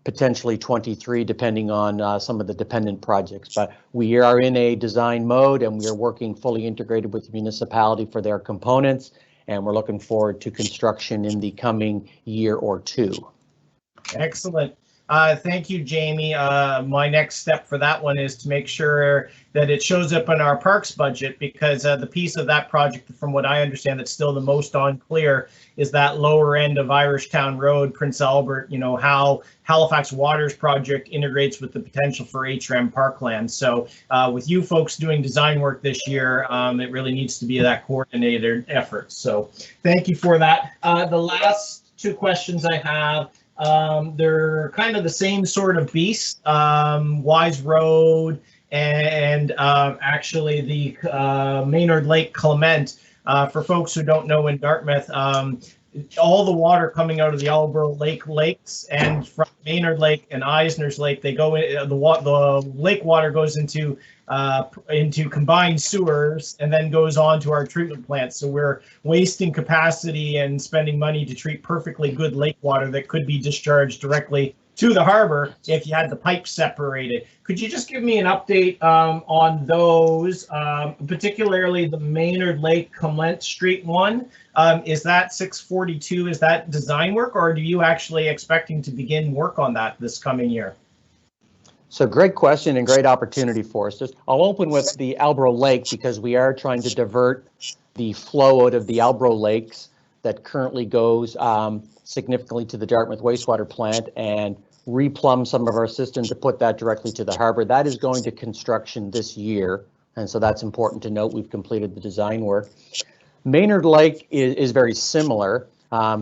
potentially 23, depending on some of the dependent projects. But we are in a design mode, and we are working fully integrated with the municipality for their components, and we're looking forward to construction in the coming year or two. Excellent. Thank you, Jamie. My next step for that one is to make sure that it shows up in our parks budget, because the piece of that project, from what I understand, that's still the most unclear is that lower end of Irishtown Road, Prince Albert, how Halifax Water's project integrates with the potential for HRM parkland. So with you folks doing design work this year, it really needs to be that coordinated effort. So thank you for that. The last two questions I have, they're kind of the same sort of beast. Wise Road and actually the Maynard Lake Clement. For folks who don't know, in Dartmouth, all the water coming out of the Albro Lake lakes and from Maynard Lake and Eisner's Lake, they go in, the lake water goes into combined sewers and then goes on to our treatment plants. So we're wasting capacity and spending money to treat perfectly good lake water that could be discharged directly to the harbor if you had the pipes separated. Could you just give me an update on those, particularly the Maynard Lake Clement Street one? Is that 642, is that design work, or are you actually expecting to begin work on that this coming year? So great question and great opportunity for us. I'll open with the Albro Lake, because we are trying to divert the flow out of the Albro Lakes that currently goes significantly to the Dartmouth Wastewater Plant and replumb some of our systems to put that directly to the harbor. That is going to construction this year, and so that's important to note. We've completed the design work. Maynard Lake is very similar.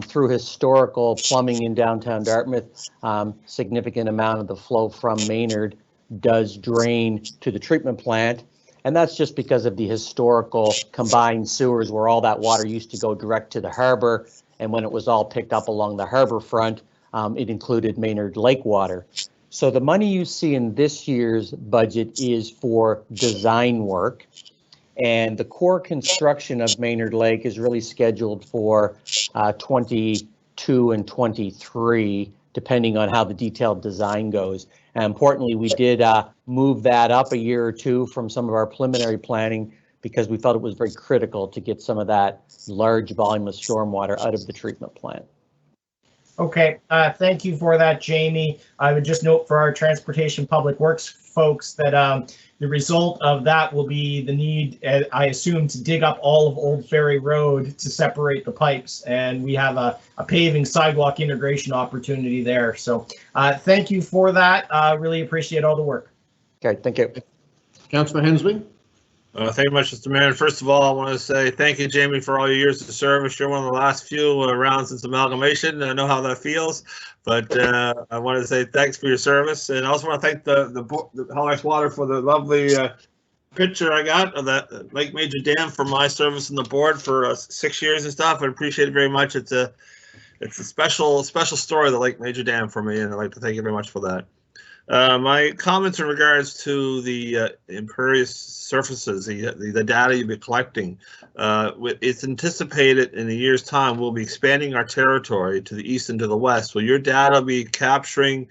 Through historical plumbing in downtown Dartmouth, significant amount of the flow from Maynard does drain to the treatment plant. And that's just because of the historical combined sewers where all that water used to go direct to the harbor. And when it was all picked up along the harbor front, it included Maynard Lake water. So the money you see in this year's budget is for design work. And the core construction of Maynard Lake is really scheduled for 22 and 23, depending on how the detailed design goes. And importantly, we did move that up a year or two from some of our preliminary planning, because we felt it was very critical to get some of that large volume of stormwater out of the treatment plant. Okay, thank you for that, Jamie. I would just note for our Transportation Public Works folks that the result of that will be the need, I assume, to dig up all of Old Ferry Road to separate the pipes. And we have a paving sidewalk integration opportunity there. So thank you for that. Really appreciate all the work. Okay, thank you. Councillor Hensley. Thank you much, Mr. Mayor. First of all, I want to say thank you, Jamie, for all your years of service. You're one of the last few around since amalgamation. I know how that feels, but I want to say thanks for your service. And I also want to thank the Halifax Water for the lovely picture I got of that Lake Major Dam for my service on the board for 6 years and stuff. I appreciate it very much. It's a special story, the Lake Major Dam, for me, and I'd like to thank you very much for that. My comments in regards to the impervious surfaces, the data you'll be collecting, it's anticipated in a year's time we'll be expanding our territory to the east and to the west. Will your data be capturing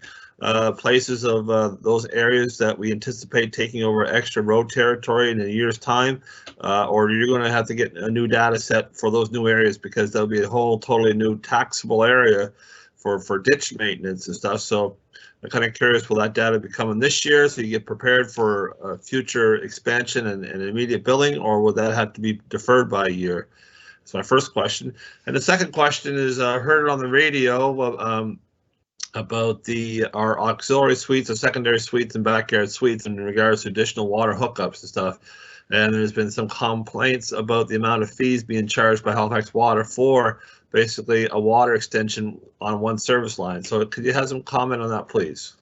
places of those areas that we anticipate taking over extra road territory in a year's time, or you're going to have to get a new data set for those new areas because there'll be a whole totally new taxable area for ditch maintenance and stuff? So I'm kind of curious, will that data be coming this year so you get prepared for future expansion and immediate billing, or will that have to be deferred by a year? That's my first question. And the second question is, I heard it on the radio about our auxiliary suites or secondary suites and backyard suites in regards to additional water hookups and stuff. And there's been some complaints about the amount of fees being charged by Halifax Water for basically a water extension on one service line. So could you have some comment on that, please?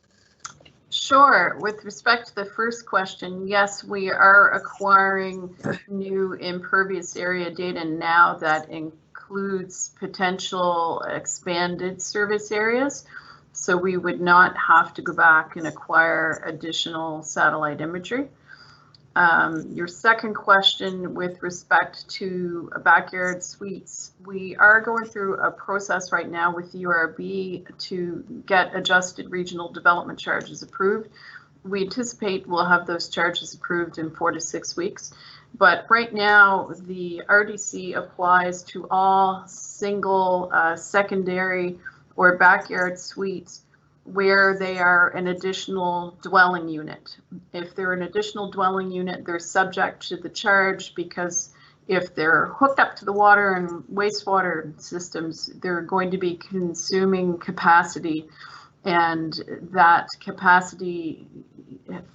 Sure. With respect to the first question, yes, we are acquiring new impervious area data now that includes potential expanded service areas. So we would not have to go back and acquire additional satellite imagery. Your second question with respect to backyard suites, we are going through a process right now with URB to get adjusted regional development charges approved. We anticipate we'll have those charges approved in 4 to 6 weeks. But right now, the RDC applies to all single, secondary, or backyard suites where they are an additional dwelling unit. If they're an additional dwelling unit, they're subject to the charge because if they're hooked up to the water and wastewater systems, they're going to be consuming capacity, and that capacity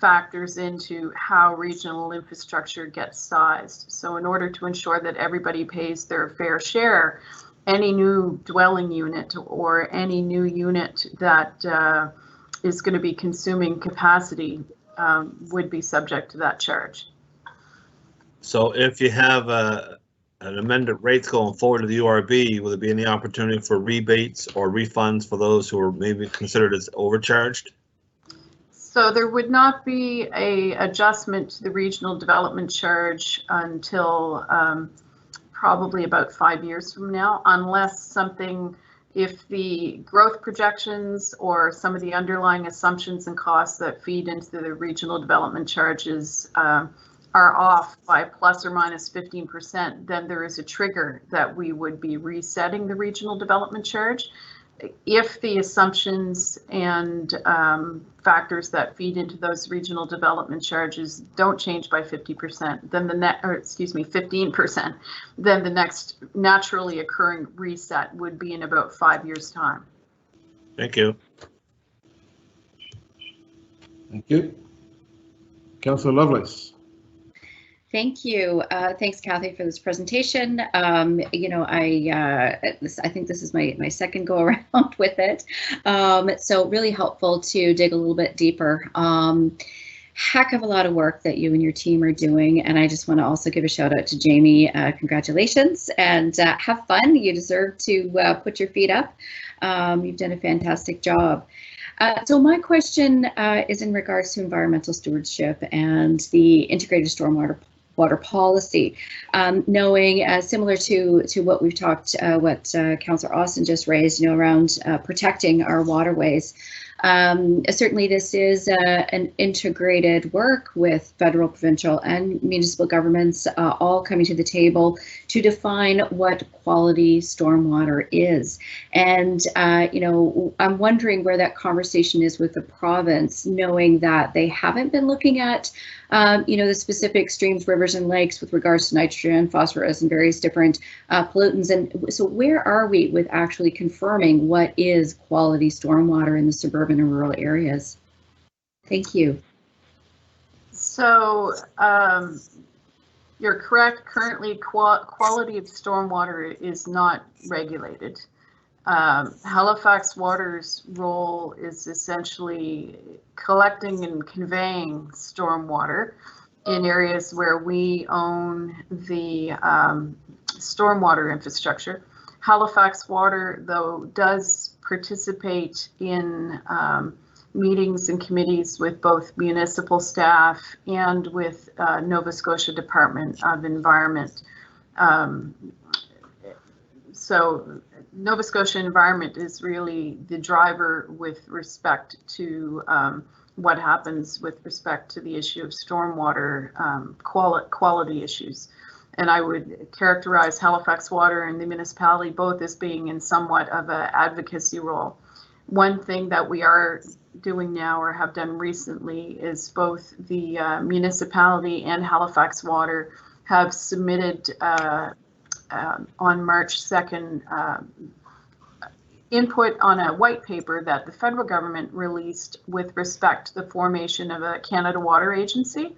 factors into how regional infrastructure gets sized. So in order to ensure that everybody pays their fair share, any new dwelling unit or any new unit that is going to be consuming capacity would be subject to that charge. So if you have an amended rates going forward to the URB, will there be any opportunity for rebates or refunds for those who are maybe considered as overcharged? So there would not be a adjustment to the regional development charge until probably about 5 years from now, unless something, if the growth projections or some of the underlying assumptions and costs that feed into the regional development charges are off by plus or minus 15%, then there is a trigger that we would be resetting the regional development charge. If the assumptions and factors that feed into those regional development charges don't change by 50%, then 15%, then the next naturally occurring reset would be in about 5 years' time. Thank you. Thank you. Councillor Lovelace. Thank you. Thanks, Kathy, for this presentation. You know, I think this is my second go around with it. So really helpful to dig a little bit deeper. Heck of a lot of work that you and your team are doing. And I just want to also give a shout out to Jamie. Congratulations and have fun. You deserve to put your feet up. You've done a fantastic job. So my question is in regards to environmental stewardship and the integrated stormwater policy, knowing similar to what we've talked, what Councillor Austin just raised, you know, around protecting our waterways. Certainly this is an integrated work with federal, provincial, and municipal governments all coming to the table to define what quality stormwater is. And, you know, I'm wondering where that conversation is with the province, knowing that they haven't been looking at, you know, the specific streams, rivers, and lakes with regards to nitrogen, phosphorus, and various different pollutants. And so where are we with actually confirming what is quality stormwater in the suburban and rural areas? Thank you. So you're correct. Currently, quality of stormwater is not regulated. Halifax Water's role is essentially collecting and conveying stormwater in areas where we own the stormwater infrastructure. Halifax Water, though, does participate in meetings and committees with both municipal staff and with Nova Scotia Department of Environment. So Nova Scotia Environment is really the driver with respect to what happens with respect to the issue of stormwater quality issues. And I would characterize Halifax Water and the municipality both as being in somewhat of an advocacy role. One thing that we are doing now or have done recently is both the municipality and Halifax Water have submitted on March 2nd input on a white paper that the federal government released with respect to the formation of a Canada Water Agency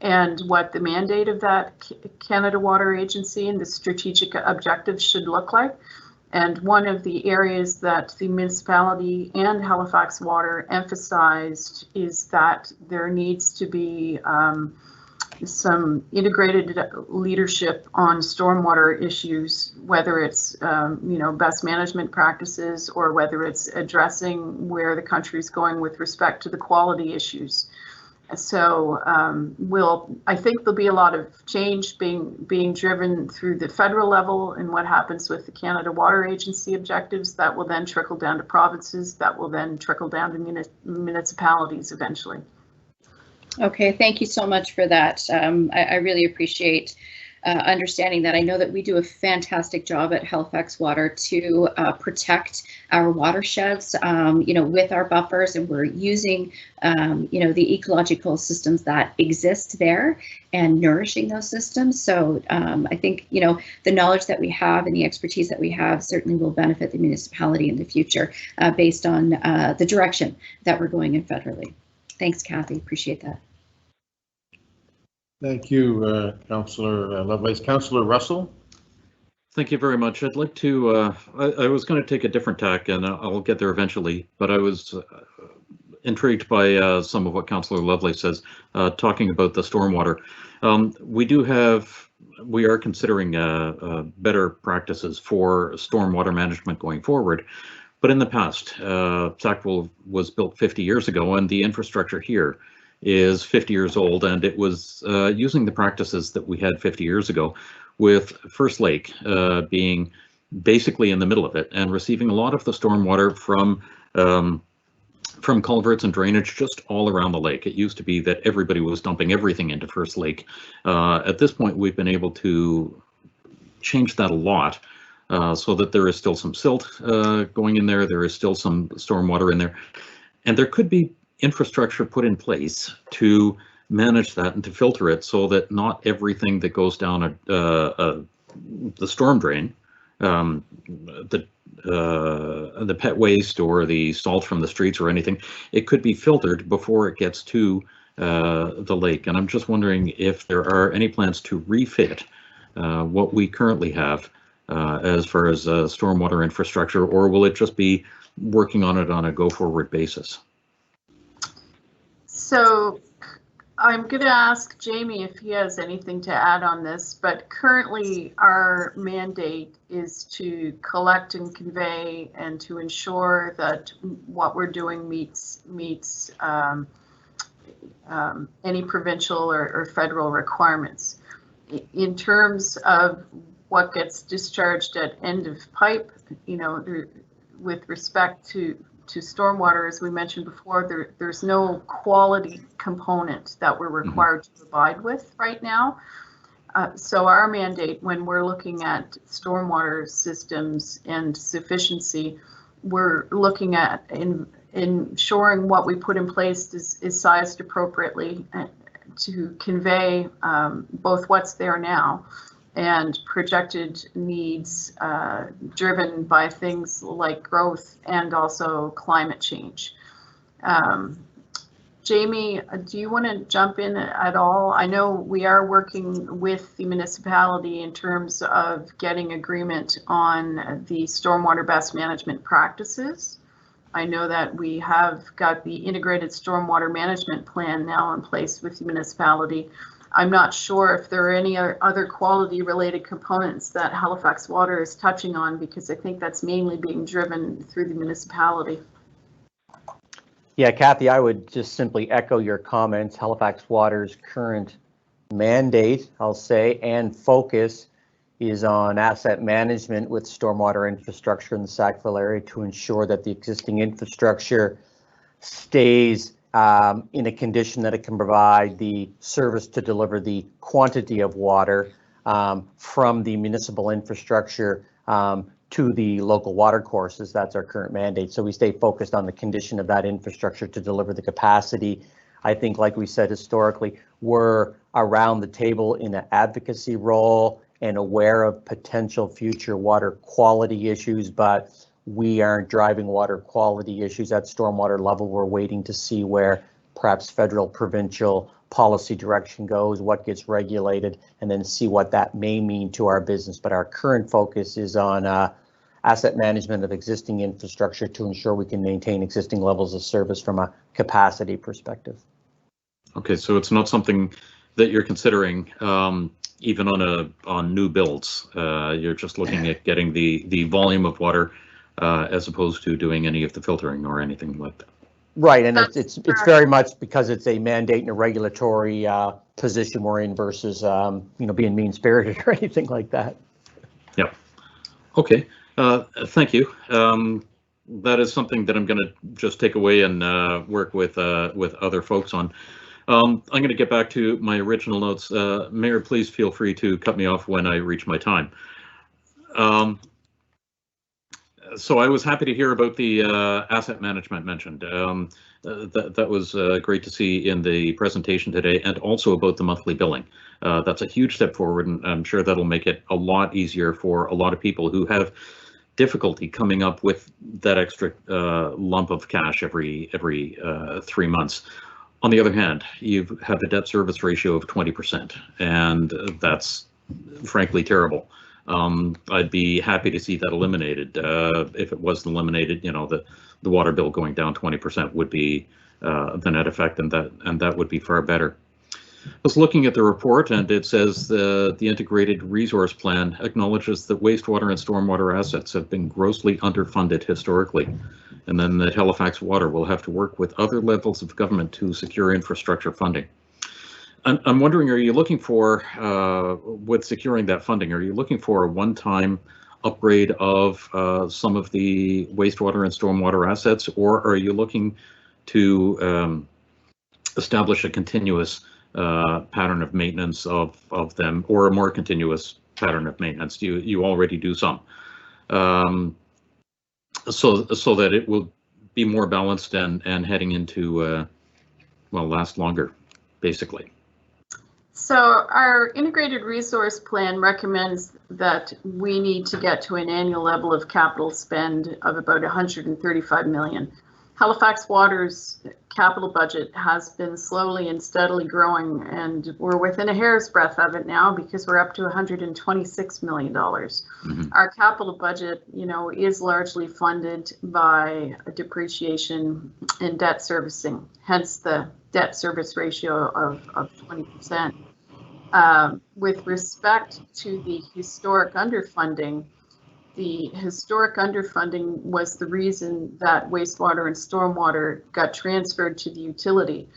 and what the mandate of that Canada Water Agency and the strategic objectives should look like. And one of the areas that the municipality and Halifax Water emphasized is that there needs to be some integrated leadership on stormwater issues, whether it's you know, best management practices or whether it's addressing where the country is going with respect to the quality issues. So I think there'll be a lot of change being driven through the federal level and what happens with the Canada Water Agency objectives that will then trickle down to provinces, that will then trickle down to municipalities eventually. Okay, thank you so much for that. I really appreciate understanding that. I know that we do a fantastic job at Halifax Water to protect our watersheds, you know, with our buffers, and we're using, you know, the ecological systems that exist there and nourishing those systems. So I think, you know, the knowledge that we have and the expertise that we have certainly will benefit the municipality in the future based on the direction that we're going in federally. Thanks, Kathy. Appreciate that. Thank you, Councillor Lovelace. Councillor Russell. Thank you very much. I'd like to, I was going to take a different tack, and I'll get there eventually, but I was intrigued by some of what Councillor Lovelace says, talking about the stormwater. We are considering better practices for stormwater management going forward. But in the past, Sackville was built 50 years ago, and the infrastructure here is 50 years old, and it was using the practices that we had 50 years ago, with First Lake being basically in the middle of it and receiving a lot of the stormwater from culverts and drainage just all around the lake. It used to be that everybody was dumping everything into First Lake. At this point, we've been able to change that a lot. So that there is still some silt going in there, there is still some stormwater in there, and there could be infrastructure put in place to manage that and to filter it so that not everything that goes down the storm drain, the pet waste or the salt from the streets or anything, it could be filtered before it gets to the lake. And I'm just wondering if there are any plans to refit what we currently have as far as stormwater infrastructure, or will it just be working on it on a go-forward basis? So I'm going to ask Jamie if he has anything to add on this, but currently our mandate is to collect and convey and to ensure that what we're doing meets any provincial or federal requirements. In terms of what gets discharged at end of pipe, you know, with respect to to stormwater, as we mentioned before, there's no quality component that we're required to abide with right now. So our mandate, when we're looking at stormwater systems and sufficiency, we're looking at ensuring what we put in place is sized appropriately to convey both what's there now and projected needs driven by things like growth and also climate change. Jamie, do you want to jump in at all? I know we are working with the municipality in terms of getting agreement on the stormwater best management practices. I know that we have got the integrated stormwater management plan now in place with the municipality. I'm not sure if there are any other quality related components that Halifax Water is touching on, because I think that's mainly being driven through the municipality. Yeah, Kathy, I would just simply echo your comments. Halifax Water's current mandate, I'll say, and focus is on asset management with stormwater infrastructure in the Sackville area to ensure that the existing infrastructure stays in a condition that it can provide the service to deliver the quantity of water from the municipal infrastructure to the local water courses. That's our current mandate. So we stay focused on the condition of that infrastructure to deliver the capacity. I think, like we said historically, we're around the table in an advocacy role and aware of potential future water quality issues, but we aren't driving water quality issues at stormwater level. We're waiting to see where perhaps federal, provincial policy direction goes, what gets regulated, and then see what that may mean to our business. But our current focus is on asset management of existing infrastructure to ensure we can maintain existing levels of service from a capacity perspective. Okay, so it's not something that you're considering even on new builds. You're just looking at getting the volume of water as opposed to doing any of the filtering or anything like that. Right, and it's very much because it's a mandate and a regulatory position we're in versus being mean-spirited or anything like that. Yeah. Okay. Thank you. That is something that I'm going to just take away and work with other folks on. I'm going to get back to my original notes. Mayor, please feel free to cut me off when I reach my time. So I was happy to hear about the asset management mentioned. That was great to see in the presentation today, and also about the monthly billing. That's a huge step forward, and I'm sure that'll make it a lot easier for a lot of people who have difficulty coming up with that extra lump of cash every 3 months. On the other hand, you have a debt service ratio of 20%, and that's frankly terrible. I'd be happy to see that eliminated. If it wasn't eliminated, the water bill going down 20% would be the net effect, and that would be far better. I was looking at the report, and it says the integrated resource plan acknowledges that wastewater and stormwater assets have been grossly underfunded historically, and then that Halifax Water will have to work with other levels of government to secure infrastructure funding. I'm wondering, are you looking for, with securing that funding, are you looking for a one-time upgrade of some of the wastewater and stormwater assets, or are you looking to establish a continuous pattern of maintenance of them, or a more continuous pattern of maintenance? You already do some, so that it will be more balanced and heading into last longer, basically. So our integrated resource plan recommends that we need to get to an annual level of capital spend of about 135 million. Halifax Water's capital budget has been slowly and steadily growing, and we're within a hair's breadth of it now because we're up to $126 million. Mm-hmm. Our capital budget, is largely funded by a depreciation and debt servicing, hence the debt service ratio of 20%. With respect to the historic underfunding, was the reason that wastewater and stormwater got transferred to the utility.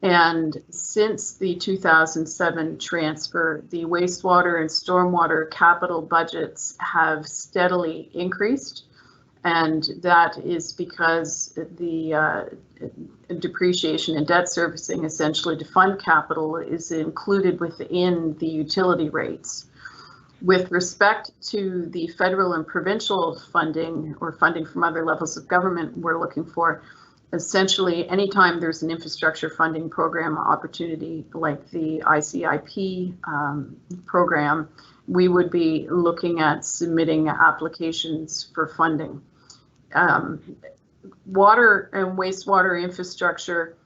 And since the 2007 transfer, the wastewater and stormwater capital budgets have steadily increased. And that is because the depreciation and debt servicing essentially to fund capital is included within the utility rates. With respect to the federal and provincial funding or funding from other levels of government, we're looking for essentially anytime there's an infrastructure funding program opportunity like the ICIP program, we would be looking at submitting applications for funding. Water and wastewater infrastructure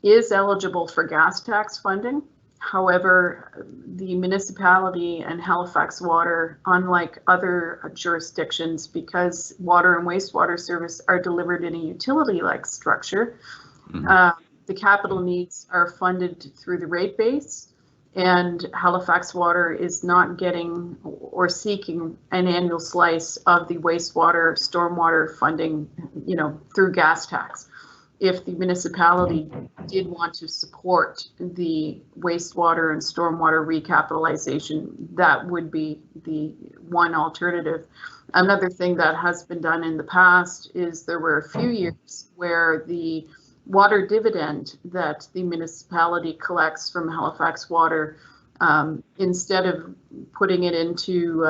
is eligible for gas tax funding. However, the municipality and Halifax Water, unlike other jurisdictions, because water and wastewater service are delivered in a utility-like structure, the capital needs are funded through the rate base, and Halifax Water is not getting or seeking an annual slice of the wastewater, stormwater funding, through gas tax. If the municipality did want to support the wastewater and stormwater recapitalization, that would be the one alternative. Another thing that has been done in the past is there were a few years where the water dividend that the municipality collects from Halifax Water, instead of putting it into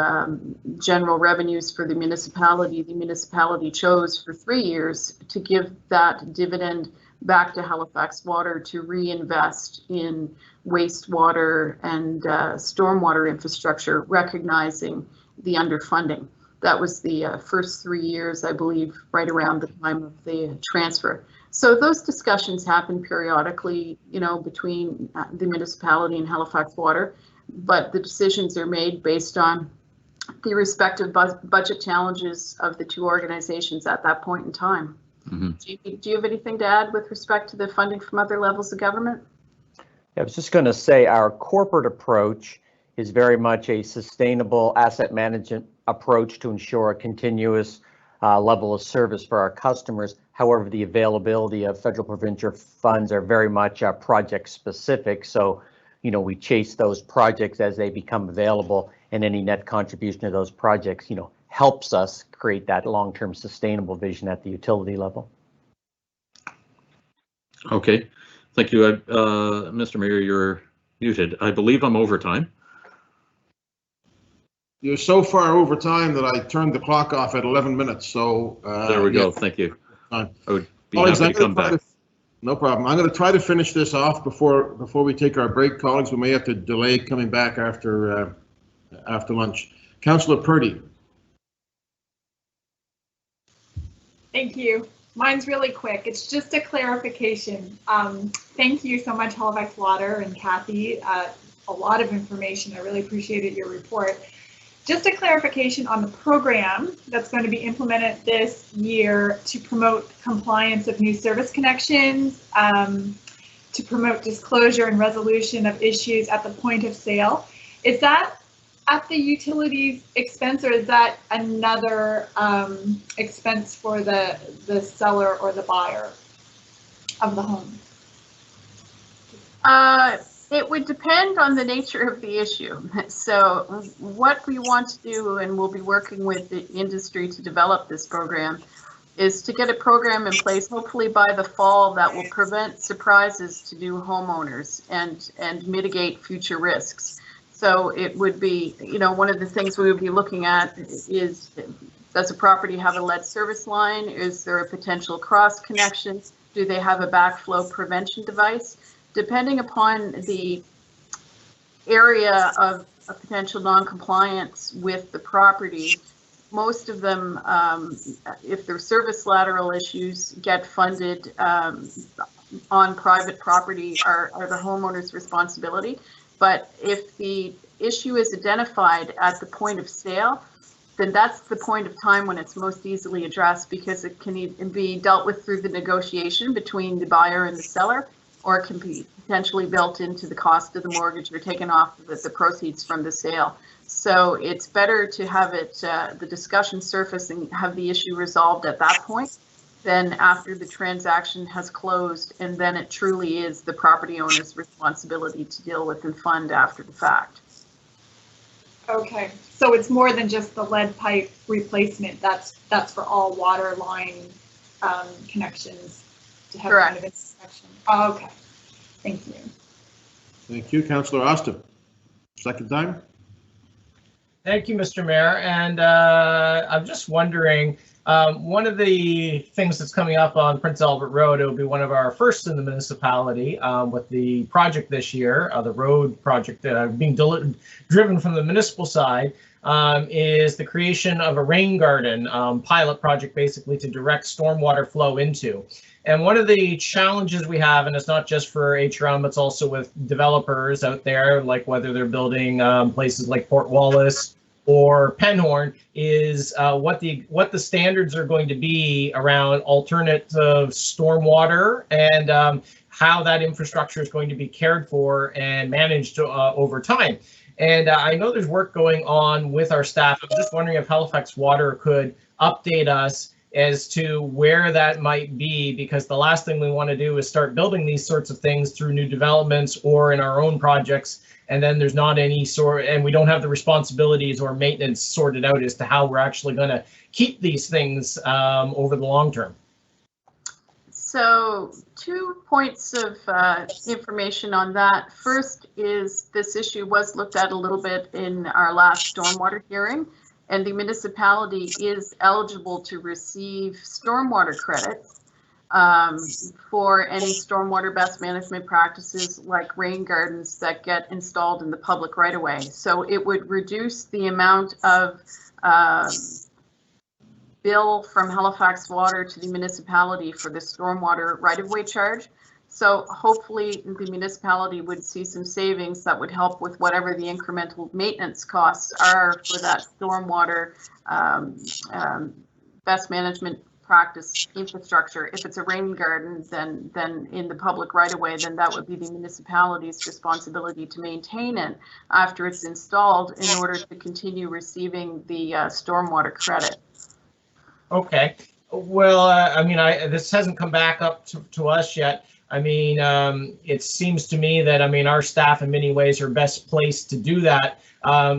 general revenues for the municipality chose for 3 years to give that dividend back to Halifax Water to reinvest in wastewater and stormwater infrastructure, recognizing the underfunding. That was the first 3 years, I believe, right around the time of the transfer. So those discussions happen periodically, between the municipality and Halifax Water, but the decisions are made based on the respective budget challenges of the two organizations at that point in time. Mm-hmm. Do you have anything to add with respect to the funding from other levels of government? I was just going to say our corporate approach is very much a sustainable asset management approach to ensure a continuous level of service for our customers. However, the availability of federal provincial funds are very much project specific. So, we chase those projects as they become available, and any net contribution to those projects, helps us create that long-term sustainable vision at the utility level. Okay, thank you. Mr. Mayor, you're muted. I believe I'm over time. You're so far over time that I turned the clock off at 11 minutes. So there we go. Thank you. I would be happy to come back. No problem. I'm going to try to finish this off before we take our break, colleagues. We may have to delay coming back after lunch. Councillor Purdy. Thank you. Mine's really quick. It's just a clarification. Thank you so much, Halifax Water and Kathy. A lot of information. I really appreciated your report. Just a clarification on the program that's going to be implemented this year to promote compliance of new service connections, to promote disclosure and resolution of issues at the point of sale. Is that at the utilities expense, or is that another expense for the seller or the buyer of the home? It would depend on the nature of the issue. So what we want to do, and we'll be working with the industry to develop this program, is to get a program in place, hopefully by the fall, that will prevent surprises to new homeowners and mitigate future risks. So it would be, one of the things we would be looking at is, does a property have a lead service line? Is there a potential cross connection? Do they have a backflow prevention device? Depending upon the area of a potential non-compliance with the property, most of them, if they're service lateral issues, get funded on private property are the homeowner's responsibility. But if the issue is identified at the point of sale, then that's the point of time when it's most easily addressed, because it can be dealt with through the negotiation between the buyer and the seller, or it can be potentially built into the cost of the mortgage or taken off the proceeds from the sale. So it's better to have it, the discussion surface and have the issue resolved at that point than after the transaction has closed, and then it truly is the property owner's responsibility to deal with and fund after the fact. Okay, so it's more than just the lead pipe replacement. That's for all water line connections to have kind of inspection. Oh, okay, thank you. Thank you, Councillor Austin. Second time. Thank you, Mr. Mayor. And I'm just wondering, one of the things that's coming up on Prince Albert Road, it will be one of our first in the municipality with the project this year, the road project being driven from the municipal side, is the creation of a rain garden pilot project, basically to direct stormwater flow into. And one of the challenges we have, and it's not just for HRM, it's also with developers out there, like whether they're building places like Port Wallace or Penhorn, is what the standards are going to be around alternative stormwater and how that infrastructure is going to be cared for and managed over time. And I know there's work going on with our staff. I'm just wondering if Halifax Water could update us as to where that might be, because the last thing we want to do is start building these sorts of things through new developments or in our own projects, and then there's not any and we don't have the responsibilities or maintenance sorted out as to how we're actually going to keep these things over the long term. So 2 points of information on that. First is this issue was looked at a little bit in our last stormwater hearing, and the municipality is eligible to receive stormwater credits for any stormwater best management practices like rain gardens that get installed in the public right of way. So it would reduce the amount of bill from Halifax Water to the municipality for the stormwater right of way charge. So hopefully the municipality would see some savings that would help with whatever the incremental maintenance costs are for that stormwater best management practice infrastructure. If it's a rain garden, then in the public right of way, then that would be the municipality's responsibility to maintain it after it's installed in order to continue receiving the stormwater credit. Okay. Well, I mean, this hasn't come back up to us yet. I mean, it seems to me that, I mean, our staff in many ways are best placed to do that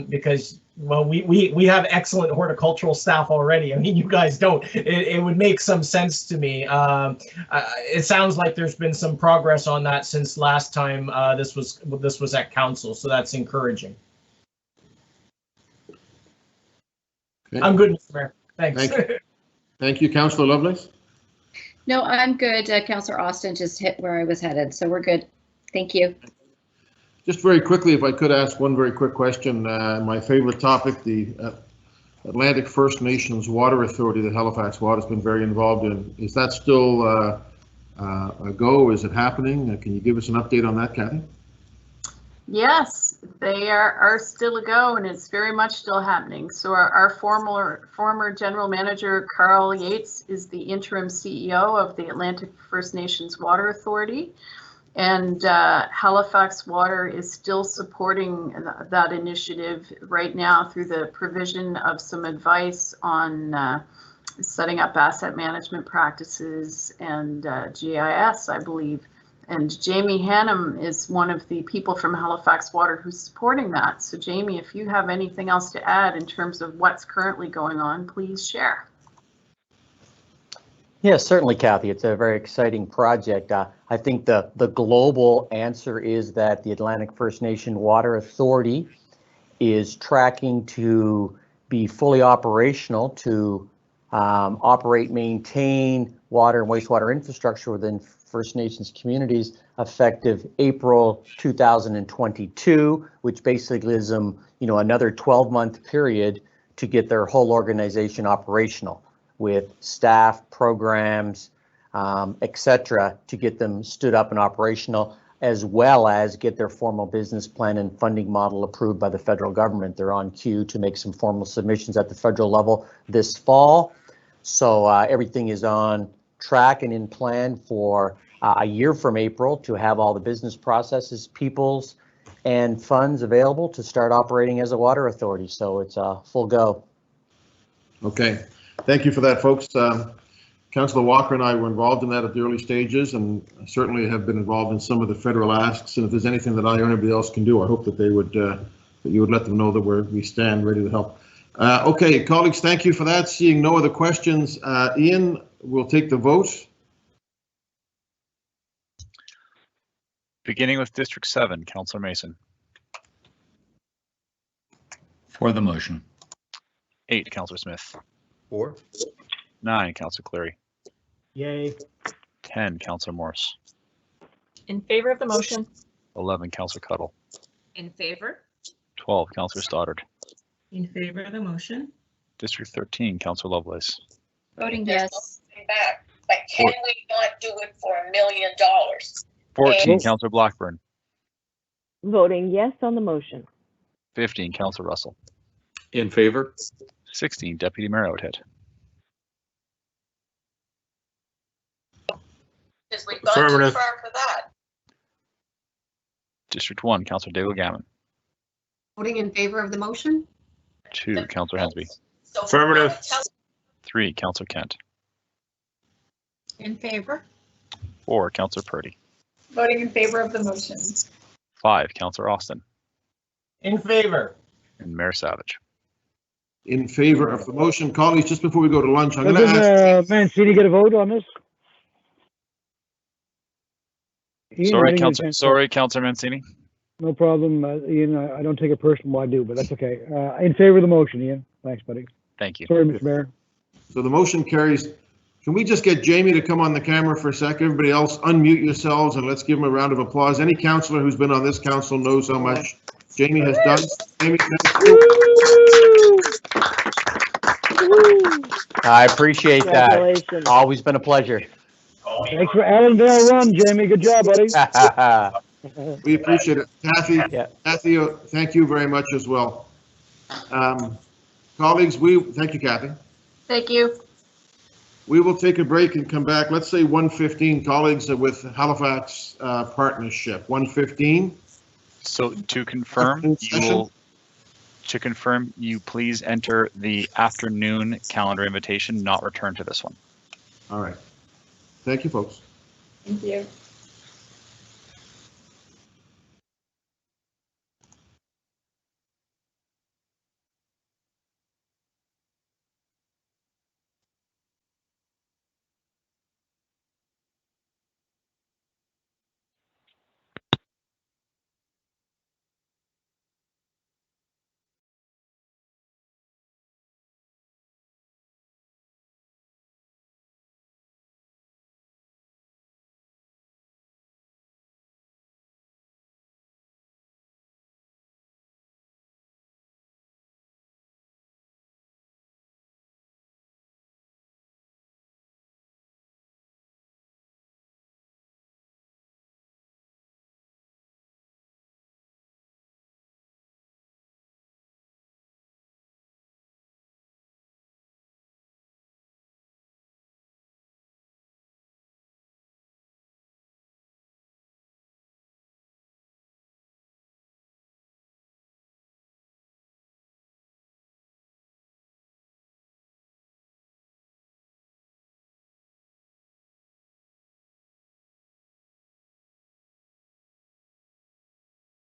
because, well, we have excellent horticultural staff already. I mean, you guys don't. It would make some sense to me. It sounds like there's been some progress on that since last time this was at council, so that's encouraging. Okay. I'm good, Mr. Mayor. Thanks. Thank you, Councillor Lovelace. No, I'm good. Councillor Austin just hit where I was headed, so we're good. Thank you. Just very quickly, if I could ask one very quick question. My favorite topic, the Atlantic First Nations Water Authority that Halifax Water has been very involved in. Is that still a go? Is it happening? Can you give us an update on that, Kathy? Yes, they are still a go, and it's very much still happening. So our former general manager, Carl Yates, is the interim CEO of the Atlantic First Nations Water Authority. And Halifax Water is still supporting that initiative right now through the provision of some advice on setting up asset management practices and GIS, I believe. And Jamie Hannum is one of the people from Halifax Water who's supporting that. So Jamie, if you have anything else to add in terms of what's currently going on, please share. Yes, certainly, Kathy. It's a very exciting project. I think the global answer is that the Atlantic First Nation Water Authority is tracking to be fully operational to operate, maintain water and wastewater infrastructure within First Nations communities effective April 2022, which basically is another 12-month period to get their whole organization operational with staff, programs, etc., to get them stood up and operational, as well as get their formal business plan and funding model approved by the federal government. They're on queue to make some formal submissions at the federal level this fall. So everything is on track and in plan for a year from April to have all the business processes, peoples, and funds available to start operating as a water authority. So it's a full go. Okay, thank you for that, folks. Councillor Walker and I were involved in that at the early stages, and certainly have been involved in some of the federal asks. And if there's anything that I or anybody else can do, I hope that they would that you would let them know that we stand ready to help. Okay, colleagues, thank you for that. Seeing no other questions, Ian, we'll take the vote. Beginning with District 7, Councillor Mason. For the motion. 8, Councillor Smith. 4. 9, Councillor Cleary. Yay. 10, Councillor Morse. In favor of the motion. 11, Councillor Cuttle. In favor. 12, Councillor Stoddard. In favor of the motion. District 13, Councillor Lovelace. Voting yes. Back, but can we not do it for $1 million? 14, And- Councillor Blackburn. Voting yes on the motion. 15, Councillor Russell. In favor. 16, Deputy Mayor Outhead. Because we've gone too Affirmative. far for that. District 1, Councillor Daigle Gammon. Voting in favor of the motion? 2, Councillor Hensby. So Affirmative. 3, Councillor Kent. In favor. 4, Councillor Purdy. Voting in favor of the motion. 5, Councillor Austin. In favor. And Mayor Savage. In favor of the motion. Colleagues, just before we go to lunch, I'm going to ask. Mancini get a vote on this? Ian, I didn't get a chance to- Sorry, Councillor Mancini. No problem, Ian. I don't take it personal. Well, I do, but that's okay. In favor of the motion, Ian. Thanks, buddy. Thank you. Sorry, Mr. Mayor. So the motion carries. Can we just get Jamie to come on the camera for a second? Everybody else, unmute yourselves and let's give him a round of applause. Any councillor who's been on this council knows how much Jamie has done. Jamie, thank you. I appreciate that. Congratulations. Always been a pleasure. Thanks for Allendale run, Jamie. Good job, buddy. We appreciate it. Kathy, Yeah. Kathy, thank you very much as well. Colleagues, thank you, Kathy. Thank you. We will take a break and come back. Let's say 1:15, colleagues, with Halifax Partnership. 1:15. So to confirm, you please enter the afternoon calendar invitation, not return to this one. All right. Thank you, folks. Thank you.